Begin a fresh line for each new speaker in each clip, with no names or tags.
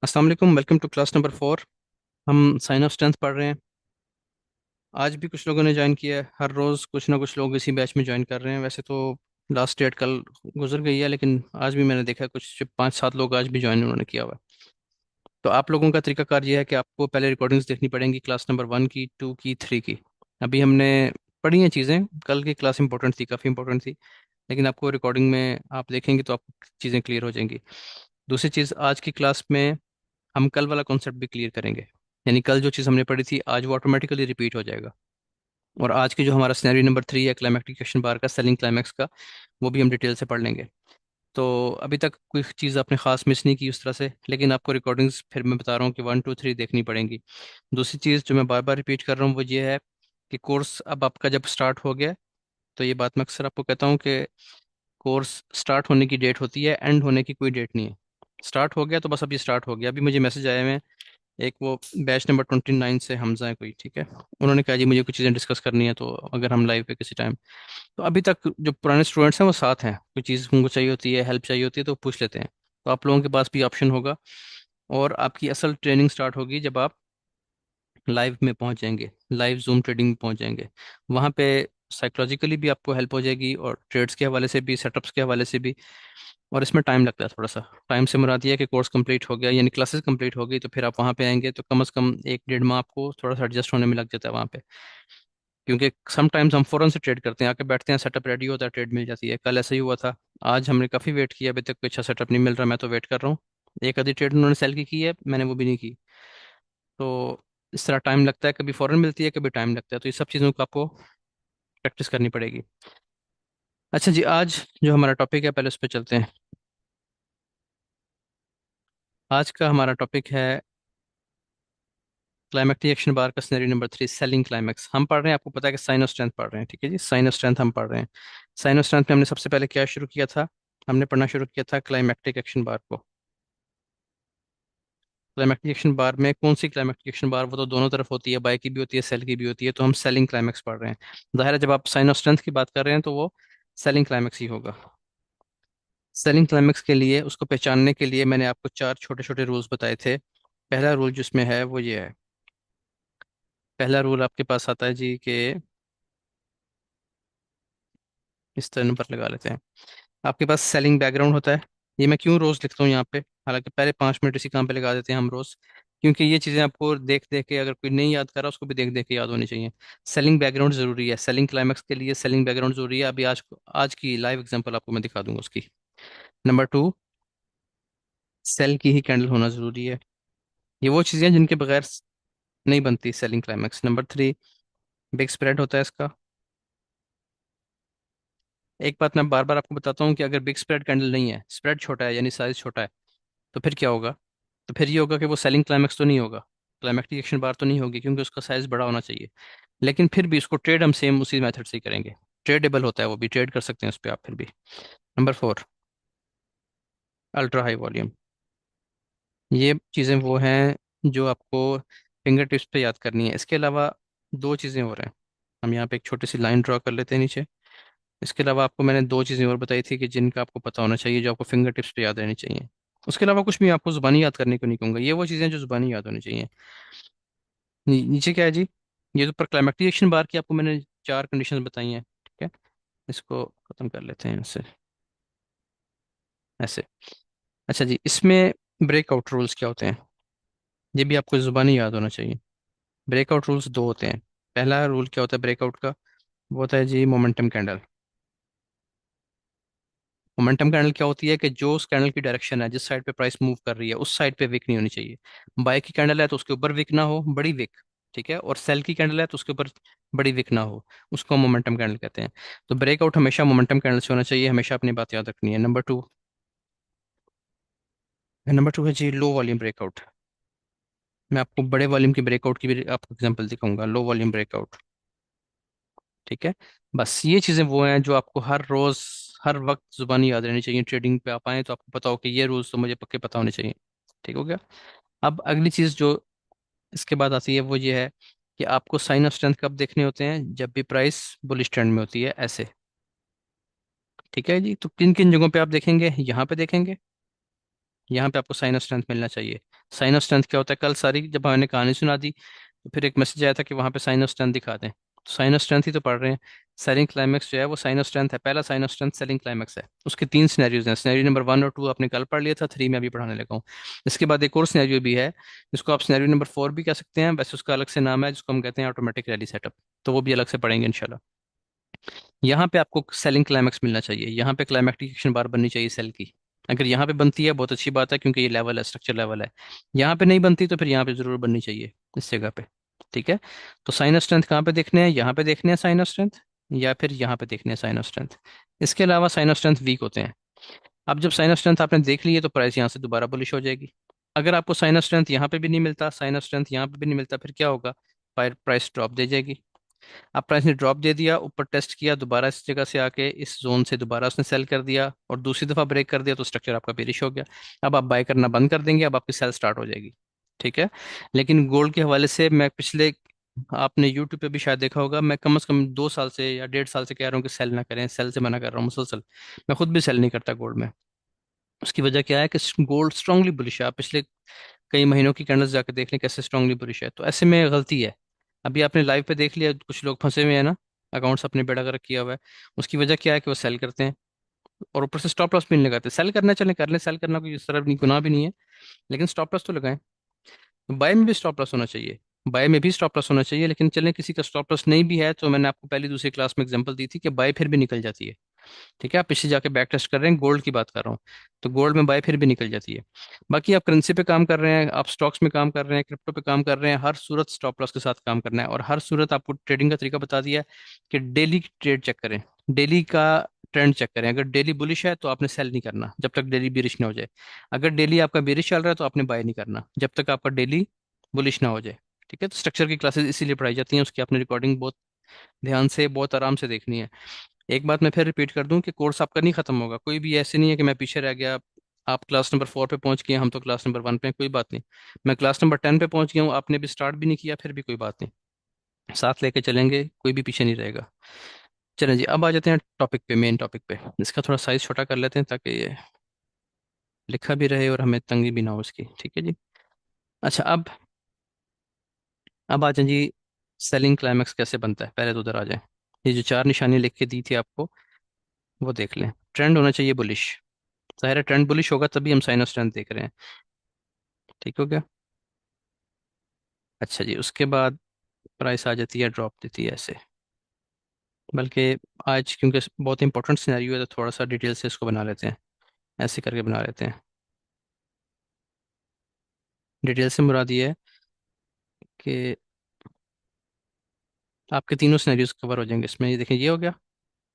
अस्सलाम वालेकुम। Welcome to class number 4। हम साइन ऑफ स्ट्रेंथ पढ़ रहे हैं। आज भी कुछ लोगों ने ज्वाइन किया है। हर रोज़ कुछ ना कुछ लोग इसी बैच में ज्वाइन कर रहे हैं। वैसे तो लास्ट डेट कल गुजर गई है, लेकिन आज भी मैंने देखा कुछ 5-7 लोग आज भी ज्वाइन उन्होंने किया हुआ है। तो आप लोगों का तरीकाकार ये है कि आपको पहले रिकॉर्डिंग्स देखनी पड़ेंगी, क्लास नंबर 1 की, 2 की, 3 की। अभी हमने पढ़ी हैं चीज़ें। कल की क्लास इंपॉर्टेंट थी, काफ़ी इंपॉर्टेंट थी, लेकिन आपको रिकॉर्डिंग में आप देखेंगे तो आपको चीज़ें क्लियर हो जाएंगी। दूसरी चीज़, आज की क्लास में हम कल वाला कॉन्सेप्ट भी क्लियर करेंगे। यानी कल जो चीज़ हमने पढ़ी थी आज वो ऑटोमेटिकली रिपीट हो जाएगा। और आज की जो हमारा सिनेरियो नंबर 3 है क्लाइमैक्टिक एक्शन बार का, सेलिंग क्लाइमैक्स का, वो भी हम डिटेल से पढ़ लेंगे। तो अभी तक कोई चीज़ आपने खास मिस नहीं की उस तरह से, लेकिन आपको रिकॉर्डिंग्स फिर मैं बता रहा हूँ कि 1 2 3 देखनी पड़ेंगी। दूसरी चीज़ जो मैं बार बार रिपीट कर रहा हूँ वो ये है कि कोर्स अब आपका जब स्टार्ट हो गया है, तो ये बात मैं अक्सर आपको कहता हूँ कि कोर्स स्टार्ट होने की डेट होती है, एंड होने की कोई डेट नहीं है। स्टार्ट हो गया तो बस अभी स्टार्ट हो गया। अभी मुझे मैसेज आए हुए हैं, एक वो बैच नंबर 29 से हमजा है कोई, ठीक है। उन्होंने कहा जी मुझे कुछ चीज़ें डिस्कस करनी है, तो अगर हम लाइव पे किसी टाइम, तो अभी तक जो पुराने स्टूडेंट्स हैं वो साथ हैं, कोई चीज़ उनको चाहिए होती है, हेल्प चाहिए होती है तो वो पूछ लेते हैं। तो आप लोगों के पास भी ऑप्शन होगा। और आपकी असल ट्रेनिंग स्टार्ट होगी जब आप लाइव में पहुंच जाएंगे, लाइव जूम ट्रेडिंग में पहुंच जाएंगे। वहाँ पे साइकोलॉजिकली भी आपको हेल्प हो जाएगी, और ट्रेड्स के हवाले से भी, सेटअप्स के हवाले से भी। और इसमें टाइम लगता है थोड़ा सा। टाइम से मुराद ये है कि कोर्स कंप्लीट हो गया यानी क्लासेस कंप्लीट हो गई, तो फिर आप वहाँ पे आएंगे तो कम से कम 1 1.5 माह आपको थोड़ा सा एडजस्ट होने में लग जाता है वहाँ पे। क्योंकि समटाइम्स हम फ़ौरन से ट्रेड करते हैं, आके बैठते हैं, सेटअप रेडी होता है, ट्रेड मिल जाती है। कल ऐसा ही हुआ था। आज हमने काफ़ी वेट किया, अभी तक कोई अच्छा सेटअप नहीं मिल रहा। मैं तो वेट कर रहा हूँ। एक आधी ट्रेड उन्होंने सेल की है, मैंने वो भी नहीं की। तो इस तरह टाइम लगता है, कभी फ़ौरन मिलती है, कभी टाइम लगता है। तो ये सब चीज़ों को आपको प्रैक्टिस करनी पड़ेगी। अच्छा जी, आज जो हमारा टॉपिक है पहले उस पर चलते हैं। आज का हमारा टॉपिक है क्लाइमेक्टिक एक्शन बार का सिनेरियो नंबर 3, सेलिंग क्लाइमैक्स। हम पढ़ रहे हैं, आपको पता है कि साइन ऑफ स्ट्रेंथ पढ़ रहे हैं, ठीक है जी। साइन ऑफ स्ट्रेंथ हम पढ़ रहे हैं। साइन ऑफ स्ट्रेंथ में हमने सबसे पहले क्या शुरू किया था? हमने पढ़ना शुरू किया था क्लाइमेक्टिक एक्शन बार को। क्लाइमेक्टिक एक्शन बार में कौन सी क्लाइमेक्टिक एक्शन बार? वो तो दोनों तरफ होती है, बाय की भी होती है, सेल की भी होती है। तो हम सेलिंग क्लाइमैक्स पढ़ रहे हैं। जाहिर है जब आप साइन ऑफ स्ट्रेंथ की बात कर रहे हैं तो वो सेलिंग क्लाइमैक्स ही होगा। सेलिंग क्लाइमैक्स के लिए, उसको पहचानने के लिए मैंने आपको 4 छोटे छोटे रूल्स बताए थे। पहला रूल जिसमें है वो ये है। पहला रूल आपके पास आता है जी कि इस तरह नंबर लगा लेते हैं। आपके पास सेलिंग बैकग्राउंड होता है। ये मैं क्यों रोज लिखता हूँ यहाँ पे, हालांकि पहले 5 मिनट इसी काम पे लगा देते हैं हम रोज, क्योंकि ये चीजें आपको देख देख के, अगर कोई नहीं याद कर रहा उसको भी देख देख के याद होनी चाहिए। सेलिंग बैकग्राउंड जरूरी है, सेलिंग क्लाइमैक्स के लिए सेलिंग बैकग्राउंड जरूरी है। अभी आज की लाइव एग्जांपल आपको मैं दिखा दूंगा उसकी। नंबर 2, सेल की ही कैंडल होना जरूरी है। ये वो चीजें हैं जिनके बगैर नहीं बनती selling climax. Number 3, big spread होता है इसका। एक बात मैं बार बार आपको बताता हूँ कि अगर बिग स्प्रेड कैंडल नहीं है, स्प्रेड छोटा है यानी साइज छोटा है, तो फिर क्या होगा? तो फिर ये होगा कि वो सेलिंग क्लाइमैक्स तो नहीं होगा, क्लाइमैक्टिक एक्शन बार तो नहीं होगी, क्योंकि उसका साइज बड़ा होना चाहिए। लेकिन फिर भी उसको ट्रेड हम सेम उसी मेथड से ही करेंगे। ट्रेडेबल होता है, वो भी ट्रेड कर सकते हैं उस पर आप फिर भी। Number 4, ultra high volume. ये चीज़ें वो हैं जो आपको फिंगर टिप्स पे याद करनी है। इसके अलावा दो चीज़ें और हैं। हम यहाँ पे एक छोटी सी लाइन ड्रॉ कर लेते हैं नीचे। इसके अलावा आपको मैंने दो चीज़ें और बताई थी कि जिनका आपको पता होना चाहिए, जो आपको फिंगर टिप्स पे याद रहनी चाहिए। उसके अलावा कुछ भी आपको जुबानी याद करने को नहीं कहूँगा, ये वो चीज़ें जो जुबानी याद होनी चाहिए। नीचे क्या है जी? ये तो पर क्लाइमेक्टिक रिएक्शन बार की आपको मैंने 4 कंडीशंस बताई हैं, ठीक है। इसको खत्म कर लेते हैं ऐसे, ऐसे। अच्छा जी, इसमें ब्रेकआउट रूल्स क्या होते हैं? ये भी आपको जुबानी याद होना चाहिए। ब्रेकआउट रूल्स दो होते हैं। पहला रूल क्या होता है ब्रेकआउट का? वो होता है जी मोमेंटम कैंडल। मोमेंटम कैंडल क्या होती है कि जो उस कैंडल की डायरेक्शन है, जिस साइड पे प्राइस मूव कर रही है, उस साइड पे विक नहीं होनी चाहिए। बाय की कैंडल है तो उसके ऊपर विक ना हो, बड़ी विक, ठीक है। और सेल की कैंडल है तो उसके ऊपर बड़ी विक ना हो, उसको मोमेंटम कैंडल कहते हैं। तो ब्रेकआउट हमेशा मोमेंटम कैंडल से होना चाहिए, हमेशा अपनी बात याद रखनी है। नंबर टू है जी लो वॉल्यूम ब्रेकआउट। मैं आपको बड़े वॉल्यूम की ब्रेकआउट की भी आपको एग्जांपल दिखाऊंगा, लो वॉल्यूम ब्रेकआउट, ठीक है। बस ये चीज़ें वो हैं जो आपको हर रोज़, हर वक्त जुबानी याद रहनी चाहिए। ट्रेडिंग पे आप आए तो आपको पता हो कि ये रूल्स तो मुझे पक्के पता होने चाहिए। ठीक हो गया। अब अगली चीज़ जो इसके बाद आती है वो ये है कि आपको साइन ऑफ स्ट्रेंथ कब देखने होते हैं? जब भी प्राइस बुलिश ट्रेंड में होती है, ऐसे। ठीक है जी। तो किन किन जगहों पे आप देखेंगे? यहाँ पे देखेंगे, यहाँ पे आपको साइन ऑफ स्ट्रेंथ मिलना चाहिए। साइन ऑफ स्ट्रेंथ क्या होता है, कल सारी जब मैंने कहानी सुना दी तो फिर एक मैसेज आया था कि वहां पे साइन ऑफ स्ट्रेंथ दिखा दें, तो साइन ऑफ स्ट्रेंथ ही तो पढ़ रहे हैं। सेलिंग क्लाइमैक्स जो है वो साइन ऑफ स्ट्रेंथ है, पहला sign of strength selling climax है। उसके तीन सिनेरियोज हैं, सिनेरियो नंबर 1 और 2 आपने कल पढ़ लिया था, 3 में अभी पढ़ाने लगा हूँ। इसके बाद एक और सिनेरियो भी है, जिसको आप सिनेरियो नंबर 4 भी कह सकते हैं, वैसे उसका अलग से नाम है जिसको हम कहते हैं ऑटोमेटिक रैली सेटअप, तो वो भी अलग से पढ़ेंगे इंशाल्लाह। यहाँ पे आपको सेलिंग क्लाइमैक्स मिलना चाहिए, यहाँ पे क्लाइमैक्टिक एक्शन बार बननी चाहिए सेल की। अगर यहाँ पे बनती है बहुत अच्छी बात है, क्योंकि ये लेवल है, स्ट्रक्चर लेवल है। यहाँ पे नहीं बनती तो फिर यहाँ पे जरूर बननी चाहिए, इस जगह पे। ठीक है। तो साइन ऑफ स्ट्रेंथ कहाँ पे देखने हैं, यहाँ पे देखने हैं साइन ऑफ स्ट्रेंथ, या फिर यहाँ पे देखने हैं साइन ऑफ स्ट्रेंथ। इसके अलावा साइन ऑफ स्ट्रेंथ वीक होते हैं। अब जब साइन ऑफ स्ट्रेंथ आपने देख ली है तो प्राइस यहाँ से दोबारा बुलिश हो जाएगी। अगर आपको साइन ऑफ स्ट्रेंथ यहाँ पे भी नहीं मिलता, साइन ऑफ स्ट्रेंथ यहाँ पे भी नहीं मिलता, फिर क्या होगा, प्राइस ड्रॉप दे जाएगी। अब प्राइस ने ड्रॉप दे दिया, ऊपर टेस्ट किया, दोबारा इस जगह से आके इस जोन से दोबारा उसने सेल कर दिया और दूसरी दफा ब्रेक कर दिया, तो स्ट्रक्चर आपका बेरिश हो गया। अब आप बाय करना बंद कर देंगे, अब आपकी सेल स्टार्ट हो जाएगी। ठीक है। लेकिन गोल्ड के हवाले से मैं पिछले, आपने यूट्यूब पे भी शायद देखा होगा, मैं कम से कम 2 साल से या 1.5 साल से कह रहा हूँ कि सेल ना करें, सेल से मना कर रहा हूँ मुसलसल। मैं खुद भी सेल नहीं करता गोल्ड में। उसकी वजह क्या है कि गोल्ड स्ट्रांगली बुलिश है, आप पिछले कई महीनों की कैंडल्स जाकर देख लें कैसे स्ट्रांगली बुलिश है, तो ऐसे में गलती है। अभी आपने लाइव पे देख लिया, कुछ लोग फंसे हुए हैं ना, अकाउंट्स अपने बेड़ा कर किया हुआ है। उसकी वजह क्या है कि वो सेल करते हैं और ऊपर से स्टॉप लॉस भी नहीं लगाते। सेल करना चले कर लें, सेल करना कोई इस तरह नहीं, गुनाह भी नहीं है, लेकिन स्टॉप लॉस तो लगाएं। बाय में भी स्टॉप लॉस होना चाहिए, बाय में भी स्टॉप लॉस होना चाहिए, लेकिन चलें किसी का स्टॉप लॉस नहीं भी है, तो मैंने आपको पहली दूसरी क्लास में एग्जांपल दी थी कि बाय फिर भी निकल जाती है। ठीक है, आप पीछे जाके बैक टेस्ट कर रहे हैं, गोल्ड की बात कर रहा हूँ, तो गोल्ड में बाय फिर भी निकल जाती है। बाकी आप करेंसी पे काम कर रहे हैं, आप स्टॉक्स में काम कर रहे हैं, क्रिप्टो पे काम कर रहे हैं, हर सूरत स्टॉप लॉस के साथ काम करना है। और हर सूरत आपको ट्रेडिंग का तरीका बता दिया है कि डेली ट्रेड चेक करें, डेली का ट्रेंड चेक करें। अगर डेली बुलिश है तो आपने सेल नहीं करना जब तक डेली बेरिश ना हो जाए। अगर डेली आपका बेरिश चल रहा है तो आपने बाय नहीं करना जब तक आपका डेली बुलिश ना हो जाए। ठीक है, तो स्ट्रक्चर की क्लासेस इसीलिए पढ़ाई जाती हैं, उसकी आपने रिकॉर्डिंग बहुत ध्यान से बहुत आराम से देखनी है। एक बात मैं फिर रिपीट कर दूं कि कोर्स आपका नहीं खत्म होगा, कोई भी ऐसे नहीं है कि मैं पीछे रह गया, आप क्लास नंबर 4 पे पहुंच गए, हम तो क्लास नंबर 1 पे हैं, कोई बात नहीं। मैं क्लास नंबर 10 पे पहुंच गया हूँ, आपने भी स्टार्ट भी नहीं किया, फिर भी कोई बात नहीं, साथ लेके चलेंगे, कोई भी पीछे नहीं रहेगा। चलें जी, अब आ जाते हैं टॉपिक पे, मेन टॉपिक पे। इसका थोड़ा साइज छोटा कर लेते हैं ताकि ये लिखा भी रहे और हमें तंगी भी ना हो उसकी। ठीक है जी। अच्छा, अब आ जाए जी, सेलिंग क्लाइमैक्स कैसे बनता है, पहले तो उधर आ जाए। ये जो चार निशानी लिख के दी थी आपको, वो देख लें। ट्रेंड होना चाहिए बुलिश, जाहिर है ट्रेंड बुलिश होगा तभी हम साइन ऑफ स्ट्रेंथ देख रहे हैं। ठीक हो गया। अच्छा जी, उसके बाद प्राइस आ जाती है, ड्रॉप देती है ऐसे। बल्कि आज क्योंकि बहुत इंपॉर्टेंट सिनेरियो है तो थोड़ा सा डिटेल से इसको बना लेते हैं, ऐसे करके बना लेते हैं। डिटेल से मुराद ये है कि आपके तीनों सिनेरियोज कवर हो जाएंगे इसमें। ये देखें, ये हो गया।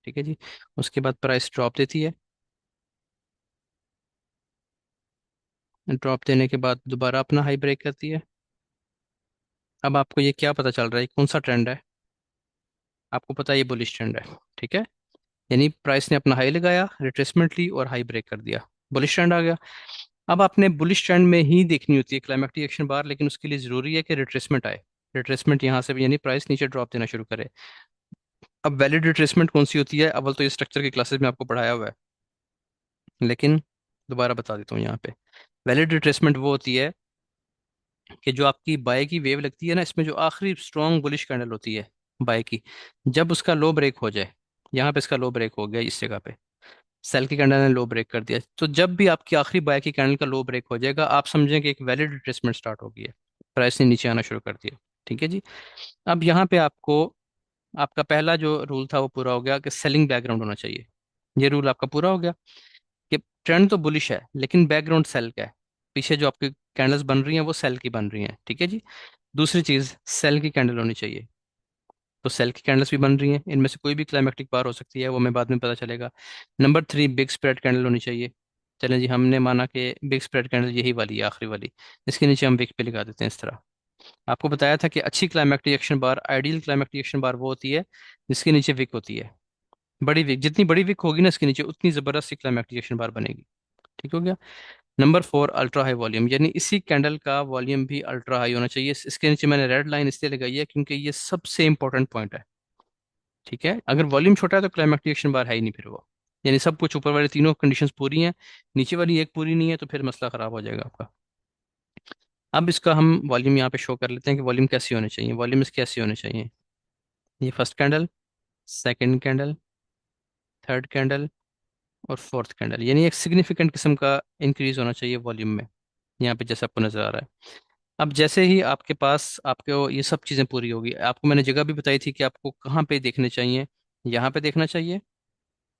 ठीक है जी। उसके बाद प्राइस ड्रॉप देती है, ड्रॉप देने के बाद दोबारा अपना हाई ब्रेक करती है। अब आपको ये क्या पता चल रहा है कौन सा ट्रेंड है, आपको पता है ये बुलिश ट्रेंड है। ठीक है, यानी प्राइस ने अपना हाई लगाया, रिट्रेसमेंट ली और हाई ब्रेक कर दिया, बुलिश ट्रेंड आ गया। अब आपने बुलिश ट्रेंड में ही देखनी होती है क्लाइमेक्टिक एक्शन बार, लेकिन उसके लिए जरूरी है कि रिट्रेसमेंट आए। रिट्रेसमेंट यहाँ से भी, यानी प्राइस नीचे ड्रॉप देना शुरू करे। अब वैलिड रिट्रेसमेंट कौन सी होती है, अव्वल तो ये स्ट्रक्चर की क्लासेस में आपको पढ़ाया हुआ है, लेकिन दोबारा बता देता हूँ यहाँ पे। वैलिड रिट्रेसमेंट वो होती है कि जो आपकी बाय की वेव लगती है ना, इसमें जो आखिरी स्ट्रॉन्ग बुलिश कैंडल होती है बाय की, जब उसका लो ब्रेक हो जाए, यहाँ पे इसका लो ब्रेक हो गया इस जगह पे, सेल की कैंडल ने लो ब्रेक कर दिया, तो जब भी आपकी आखिरी बाय की कैंडल का लो ब्रेक हो जाएगा, आप समझें कि एक वैलिड रिट्रेसमेंट स्टार्ट हो गई है, प्राइस ने नीचे आना शुरू कर दिया। ठीक है जी। अब यहाँ पे आपको, आपका पहला जो रूल था वो पूरा हो गया कि सेलिंग बैकग्राउंड होना चाहिए। ये रूल आपका पूरा हो गया कि ट्रेंड तो बुलिश है लेकिन बैकग्राउंड सेल का है, पीछे जो आपकी कैंडल्स बन रही हैं वो सेल की बन रही हैं। ठीक है जी। दूसरी चीज, सेल की कैंडल होनी चाहिए, तो सेल की कैंडल्स भी बन रही हैं, इनमें से कोई भी क्लाइमेक्टिक बार हो सकती है, वो हमें बाद में पता चलेगा। नंबर 3, बिग स्प्रेड कैंडल होनी चाहिए। चलें जी, हमने माना कि बिग स्प्रेड कैंडल यही वाली है, आखिरी वाली, इसके नीचे हम विक पे लगा देते हैं इस तरह। आपको बताया था कि अच्छी क्लाइमेक्टिक एक्शन बार, आइडियल क्लाइमेक्टिक एक्शन बार वो होती है जिसके नीचे विक होती है। बड़ी विक, जितनी बड़ी विक होगी ना इसके नीचे, उतनी जबरदस्त सी क्लाइमेक्टिक एक्शन बार बनेगी। ठीक हो गया। नंबर 4, अल्ट्रा हाई वॉल्यूम, यानी इसी कैंडल का वॉल्यूम भी अल्ट्रा हाई होना चाहिए। इसके नीचे मैंने रेड लाइन इसलिए लगाई है क्योंकि ये सबसे इंपॉर्टेंट पॉइंट है। ठीक है, अगर वॉल्यूम छोटा है तो क्लाइमेक्टिक एक्शन बार है ही नहीं फिर वो, यानी सब कुछ ऊपर वाली तीनों कंडीशंस पूरी हैं, नीचे वाली एक पूरी नहीं है, तो फिर मसला खराब हो जाएगा आपका। अब इसका हम वॉल्यूम यहाँ पे शो कर लेते हैं कि वॉल्यूम कैसी होनी चाहिए, वॉल्यूम इसके ऐसी होने चाहिए। ये first candle, second candle, third candle और फोर्थ कैंडल, यानी एक सिग्निफिकेंट किस्म का इंक्रीज होना चाहिए वॉल्यूम में, यहाँ पे जैसे आपको नजर आ रहा है। अब जैसे ही आपके पास आपको ये सब चीज़ें पूरी होगी, आपको मैंने जगह भी बताई थी कि आपको कहाँ पे देखने चाहिए, यहाँ पे देखना चाहिए,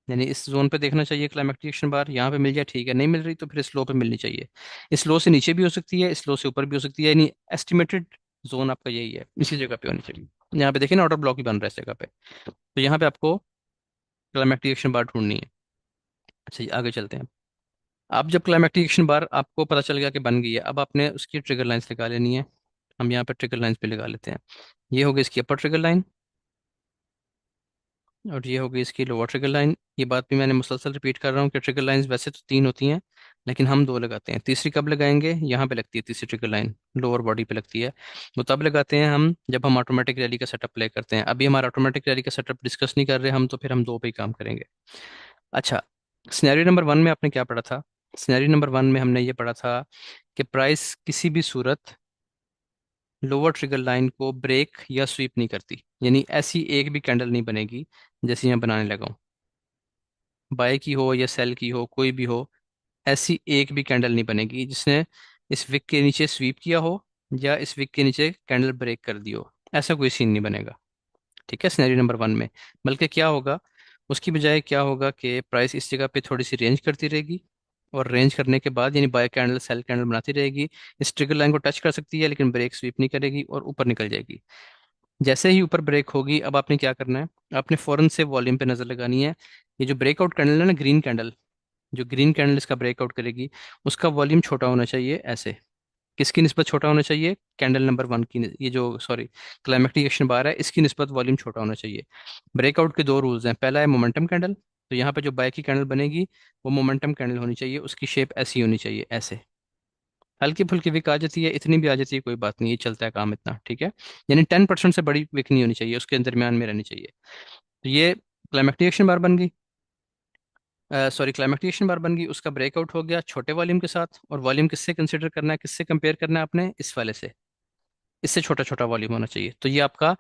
यानी इस जोन पे देखना चाहिए क्लाइमेक्टिक एक्शन बार, यहाँ पे मिल जाए ठीक है, नहीं मिल रही तो फिर इस लो पे मिलनी चाहिए। इस लो से नीचे भी हो सकती है, इस लो से ऊपर भी हो सकती है, यानी एस्टिमेटेड जोन आपका यही है, इसी जगह पे होनी चाहिए। यहाँ पे देखिए ना, ऑर्डर ब्लॉक ही बन रहा है इस जगह पे, तो यहाँ पे आपको क्लाइमेक्टिक एक्शन बार ढूंढनी है। अच्छा, ये आगे चलते हैं। अब जब क्लाइमेक्टिक एक्शन बार आपको पता चल गया कि बन गई है, अब आपने उसकी ट्रिगर लाइंस लगा लेनी है। हम यहाँ पे ट्रिगर लाइंस पे लगा लेते हैं। ये होगी इसकी अपर ट्रिगर लाइन, और ये होगी इसकी लोअर ट्रिगर लाइन। ये बात भी मैंने मुसलसल रिपीट कर रहा हूँ कि ट्रिगर लाइंस वैसे तो तीन होती हैं, लेकिन हम दो लगाते हैं। तीसरी कब लगाएंगे, यहाँ पे लगती है तीसरी ट्रिगर लाइन, लोअर बॉडी पे लगती है। वो तब लगाते हैं हम जब हम ऑटोमेटिक रैली का सेटअप प्ले करते हैं। अभी हमारा ऑटोमेटिक रैली का सेटअप डिस्कस नहीं कर रहे हम, तो फिर हम दो पे ही काम करेंगे। अच्छा, सिनेरियो नंबर वन में आपने क्या पढ़ा था? सिनेरियो नंबर वन में हमने ये पढ़ा था कि प्राइस किसी भी सूरत लोअर ट्रिगर लाइन को ब्रेक या स्वीप नहीं करती, यानी ऐसी एक भी कैंडल नहीं बनेगी जैसी मैं बनाने लगा हूँ, बाय की हो या सेल की हो, कोई भी हो, ऐसी एक भी कैंडल नहीं बनेगी जिसने इस विक के नीचे स्वीप किया हो या इस विक के नीचे कैंडल ब्रेक कर दी हो। ऐसा कोई सीन नहीं बनेगा, ठीक है, सिनेरियो नंबर वन में। बल्कि क्या होगा, उसकी बजाय क्या होगा कि प्राइस इस जगह पे थोड़ी सी रेंज करती रहेगी, और रेंज करने के बाद यानी बाय कैंडल सेल कैंडल बनाती रहेगी। इस ट्रिगर लाइन को टच कर सकती है लेकिन ब्रेक स्वीप नहीं करेगी और ऊपर निकल जाएगी। जैसे ही ऊपर ब्रेक होगी, अब आपने क्या करना है, आपने फौरन से वॉल्यूम पे नजर लगानी है। ये जो ब्रेकआउट कैंडल है ना, ग्रीन कैंडल, जो ग्रीन कैंडल इसका ब्रेकआउट करेगी, उसका वॉल्यूम छोटा होना चाहिए ऐसे। किसकी निस्बत छोटा होना चाहिए? कैंडल नंबर वन की ये जो सॉरी क्लाइमेक्टिक एक्शन बार है, इसकी निस्बत वॉल्यूम छोटा होना चाहिए। ब्रेकआउट के दो रूल्स हैं, पहला है मोमेंटम कैंडल, तो यहाँ पे जो बाय की कैंडल बनेगी वो मोमेंटम कैंडल होनी चाहिए, उसकी शेप ऐसी होनी चाहिए ऐसे। हल्की फुल्की विक आ जाती है, इतनी भी आ जाती है कोई बात नहीं, ये चलता है काम इतना, ठीक है। यानी 10% से बड़ी विक नहीं होनी चाहिए, उसके दरमियान में रहनी चाहिए। तो ये क्लाइमेक्टिक एक्शन बार बन गई, सॉरी क्लाइमेक्टिक एक्शन बार बन गई, उसका ब्रेकआउट हो गया छोटे वॉल्यूम के साथ। और वॉल्यूम किससे कंसिडर करना है, किससे कंपेयर करना है आपने? इस वाले से, इससे छोटा छोटा वॉल्यूम होना चाहिए। तो ये आपका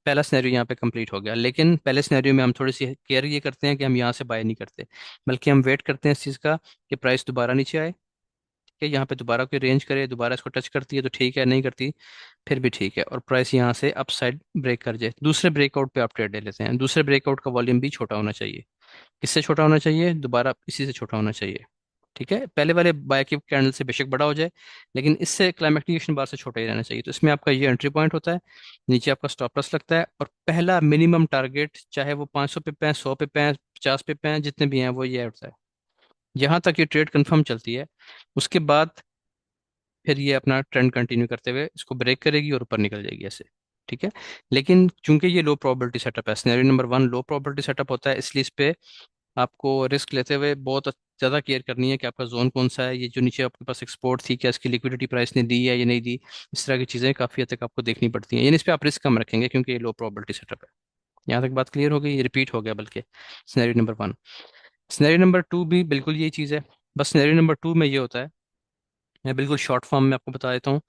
पहला सिनेरियो यहाँ पे कंप्लीट हो गया। लेकिन पहले सिनेरियो में हम थोड़ी सी केयर ये करते हैं कि हम यहाँ से बाय नहीं करते, बल्कि हम वेट करते हैं इस चीज़ का कि प्राइस दोबारा नीचे आए, ठीक है, यहाँ पे दोबारा कोई रेंज करे, दोबारा इसको टच करती है तो ठीक है, नहीं करती फिर भी ठीक है, और प्राइस यहाँ से अपसाइड ब्रेक कर जाए, दूसरे ब्रेकआउट पे आप ट्रेड ले लेते हैं। दूसरे ब्रेकआउट का वॉल्यूम भी छोटा होना चाहिए। किससे छोटा होना चाहिए? दोबारा इसी से छोटा होना चाहिए, ठीक है। पहले वाले बाय की कैंडल से बेशक बड़ा हो जाए, लेकिन इससे क्लाइमेक्टिक बार से छोटा ही रहना चाहिए। तो इसमें आपका ये एंट्री पॉइंट होता है, नीचे आपका स्टॉप लॉस लगता है, और पहला मिनिमम टारगेट चाहे वो 500 पिप हैं, 100 पिप हैं, 50 पिप हैं, जितने भी हैं वो ये होता है। यहाँ तक ये ट्रेड कंफर्म चलती है, उसके बाद फिर ये अपना ट्रेंड कंटिन्यू करते हुए इसको ब्रेक करेगी और ऊपर निकल जाएगी ऐसे, ठीक है। लेकिन चूंकि ये लो प्रोबेबिलिटी सेटअप है, सिनेरियो नंबर वन लो प्रोबेबिलिटी सेटअप होता है, इसलिए इस पे आपको रिस्क लेते हुए बहुत ज़्यादा केयर करनी है कि आपका जोन कौन सा है। ये जो नीचे आपके पास एक्सपोर्ट थी, क्या इसकी लिक्विडिटी प्राइस ने दी है या नहीं दी, इस तरह की चीज़ें काफ़ी हद तक आपको देखनी पड़ती हैं, यानी इस पर आप रिस्क कम रखेंगे क्योंकि ये लो प्रोबेबिलिटी सेटअप है। यहाँ तक बात क्लियर हो गई, रिपीट हो गया बल्कि scenario number one. Scenario number two भी बिल्कुल यही चीज़ है, बस सिनेरियो नंबर टू में ये होता है, मैं बिल्कुल शॉर्ट फॉर्म में आपको बता देता हूँ,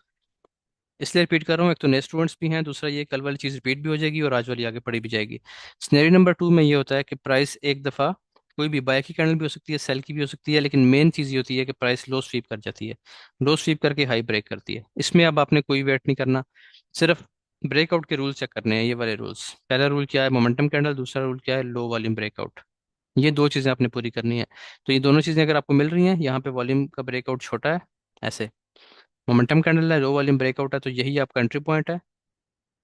इसलिए रिपीट कर रहा हूँ, एक तो नए स्टूडेंट्स भी हैं, दूसरा ये कल वाली चीज़ रिपीट भी हो जाएगी और आज वाली आगे पढ़ी भी जाएगी। सिनेरियो नंबर टू में ये होता है कि प्राइस एक दफ़ा कोई भी बाय की कैंडल भी हो सकती है, सेल की भी हो सकती है, लेकिन मेन चीज़ ये होती है कि प्राइस लो स्वीप कर जाती है, लो स्वीप करके हाई ब्रेक करती है। इसमें अब आपने कोई वेट नहीं करना, सिर्फ ब्रेकआउट के रूल चेक करने हैं, ये वाले रूल्स। पहला रूल क्या है? Momentum candle. दूसरा रूल क्या है? Low volume breakout. ये दो चीज़ें आपने पूरी करनी है। तो ये दोनों चीज़ें अगर आपको मिल रही हैं, यहाँ पे वॉल्यूम का ब्रेकआउट छोटा है ऐसे, मोमेंटम कैंडल है, लो वॉल्यूम ब्रेकआउट है, तो यही आपका एंट्री पॉइंट है,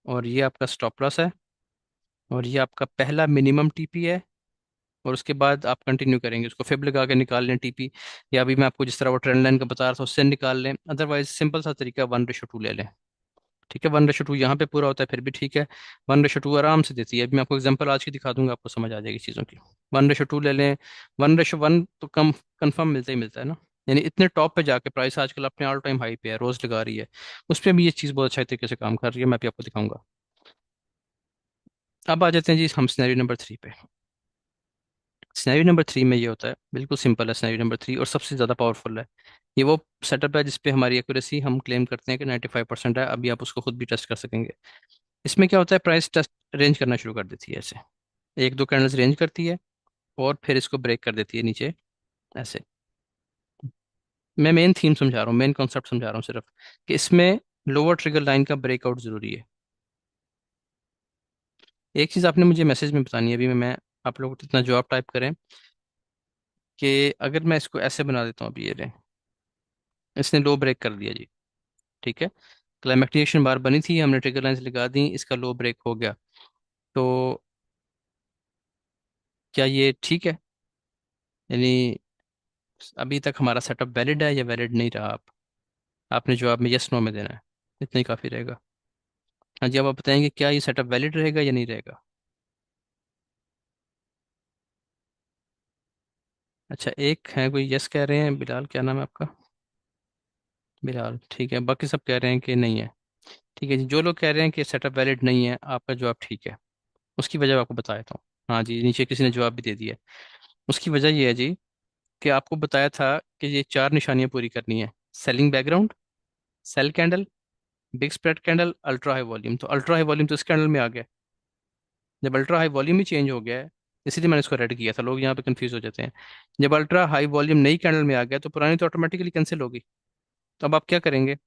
और ये आपका स्टॉप लॉस है, और ये आपका पहला मिनिमम टीपी है। और उसके बाद आप कंटिन्यू करेंगे, उसको फिब लगा के निकाल लें टीपी, या अभी मैं आपको जिस तरह वो ट्रेंड लाइन का बता रहा था उससे निकाल लें। अदरवाइज सिंपल सा तरीका 1:2 ले लें, ठीक है। 1:2 यहाँ पे पूरा होता है फिर भी ठीक है, 1:2 आराम से देती है। अभी मैं आपको एग्जांपल आज की दिखा दूंगा, आपको समझ आ जाएगी चीज़ों की। 1:2 ले लें, 1:1 तो कम कंफर्म मिलता ही मिलता है ना, यानी इतने टॉप पे जाके प्राइस आजकल अपने ऑल टाइम हाई पे है, रोज लगा रही है, उस पर भी ये चीज़ बहुत अच्छे तरीके से काम कर रही है, मैं भी आपको दिखाऊंगा। अब आ जाते हैं जी हम सिनेरियो नंबर थ्री पे। सिनेरियो नंबर 3 में ये होता है, बिल्कुल सिंपल है सिनेरियो नंबर 3, और सबसे ज़्यादा पावरफुल है। ये वो सेटअप है जिसपे हमारी एक्यूरेसी हम क्लेम करते हैं कि 95% है। अभी आप उसको खुद भी टेस्ट कर सकेंगे। इसमें क्या होता है, प्राइस टेस्ट रेंज करना शुरू कर देती है ऐसे, एक दो कैंडल्स रेंज करती है और फिर इसको ब्रेक कर देती है नीचे ऐसे। मैं मेन थीम समझा रहा हूँ, मेन कॉन्सेप्ट समझा रहा हूँ सिर्फ, कि इसमें लोअर ट्रिगर लाइन का ब्रेकआउट जरूरी है। एक चीज़ आपने मुझे मैसेज में बतानी है, अभी मैं आप लोग इतना जवाब टाइप करें कि अगर मैं इसको ऐसे बना देता हूँ, अभी ये रहे, इसने लो ब्रेक कर दिया जी, ठीक है, क्लाइमेक्टिकेशन बार बनी थी, हमने ट्रिगर लाइंस लगा दी, इसका लो ब्रेक हो गया, तो क्या ये ठीक है? यानी अभी तक हमारा सेटअप वैलिड है या वैलिड नहीं रहा? आपने जवाब में यस नो में देना है, इतना ही काफ़ी रहेगा। हाँ जी, अब आप बताएंगे क्या ये सेटअप वैलिड रहेगा या नहीं रहेगा। अच्छा, एक है कोई यस कह रहे हैं, बिलाल, क्या नाम है आपका? बिलाल, ठीक है, बाकी सब कह रहे हैं कि नहीं है। ठीक है जी, जो लोग कह रहे हैं कि सेटअप वैलिड नहीं है, आपका जवाब ठीक है। उसकी वजह आपको बता देता हूँ। हाँ जी, नीचे किसी ने जवाब भी दे दिया। उसकी वजह ये है जी कि आपको बताया था कि ये चार निशानियां पूरी करनी है: selling background, sell candle, big spread candle, ultra high volume. तो अल्ट्रा हाई वॉल्यूम तो इस कैंडल में आ गया। जब अल्ट्रा हाई वॉल्यूम ही चेंज हो गया है, इसीलिए मैंने इसको रेड किया था, लोग यहाँ पे कंफ्यूज हो जाते हैं। जब अल्ट्रा हाई वॉल्यूम नई कैंडल में आ गया तो पुरानी तो ऑटोमेटिकली कैंसिल होगी। तो अब आप क्या करेंगे,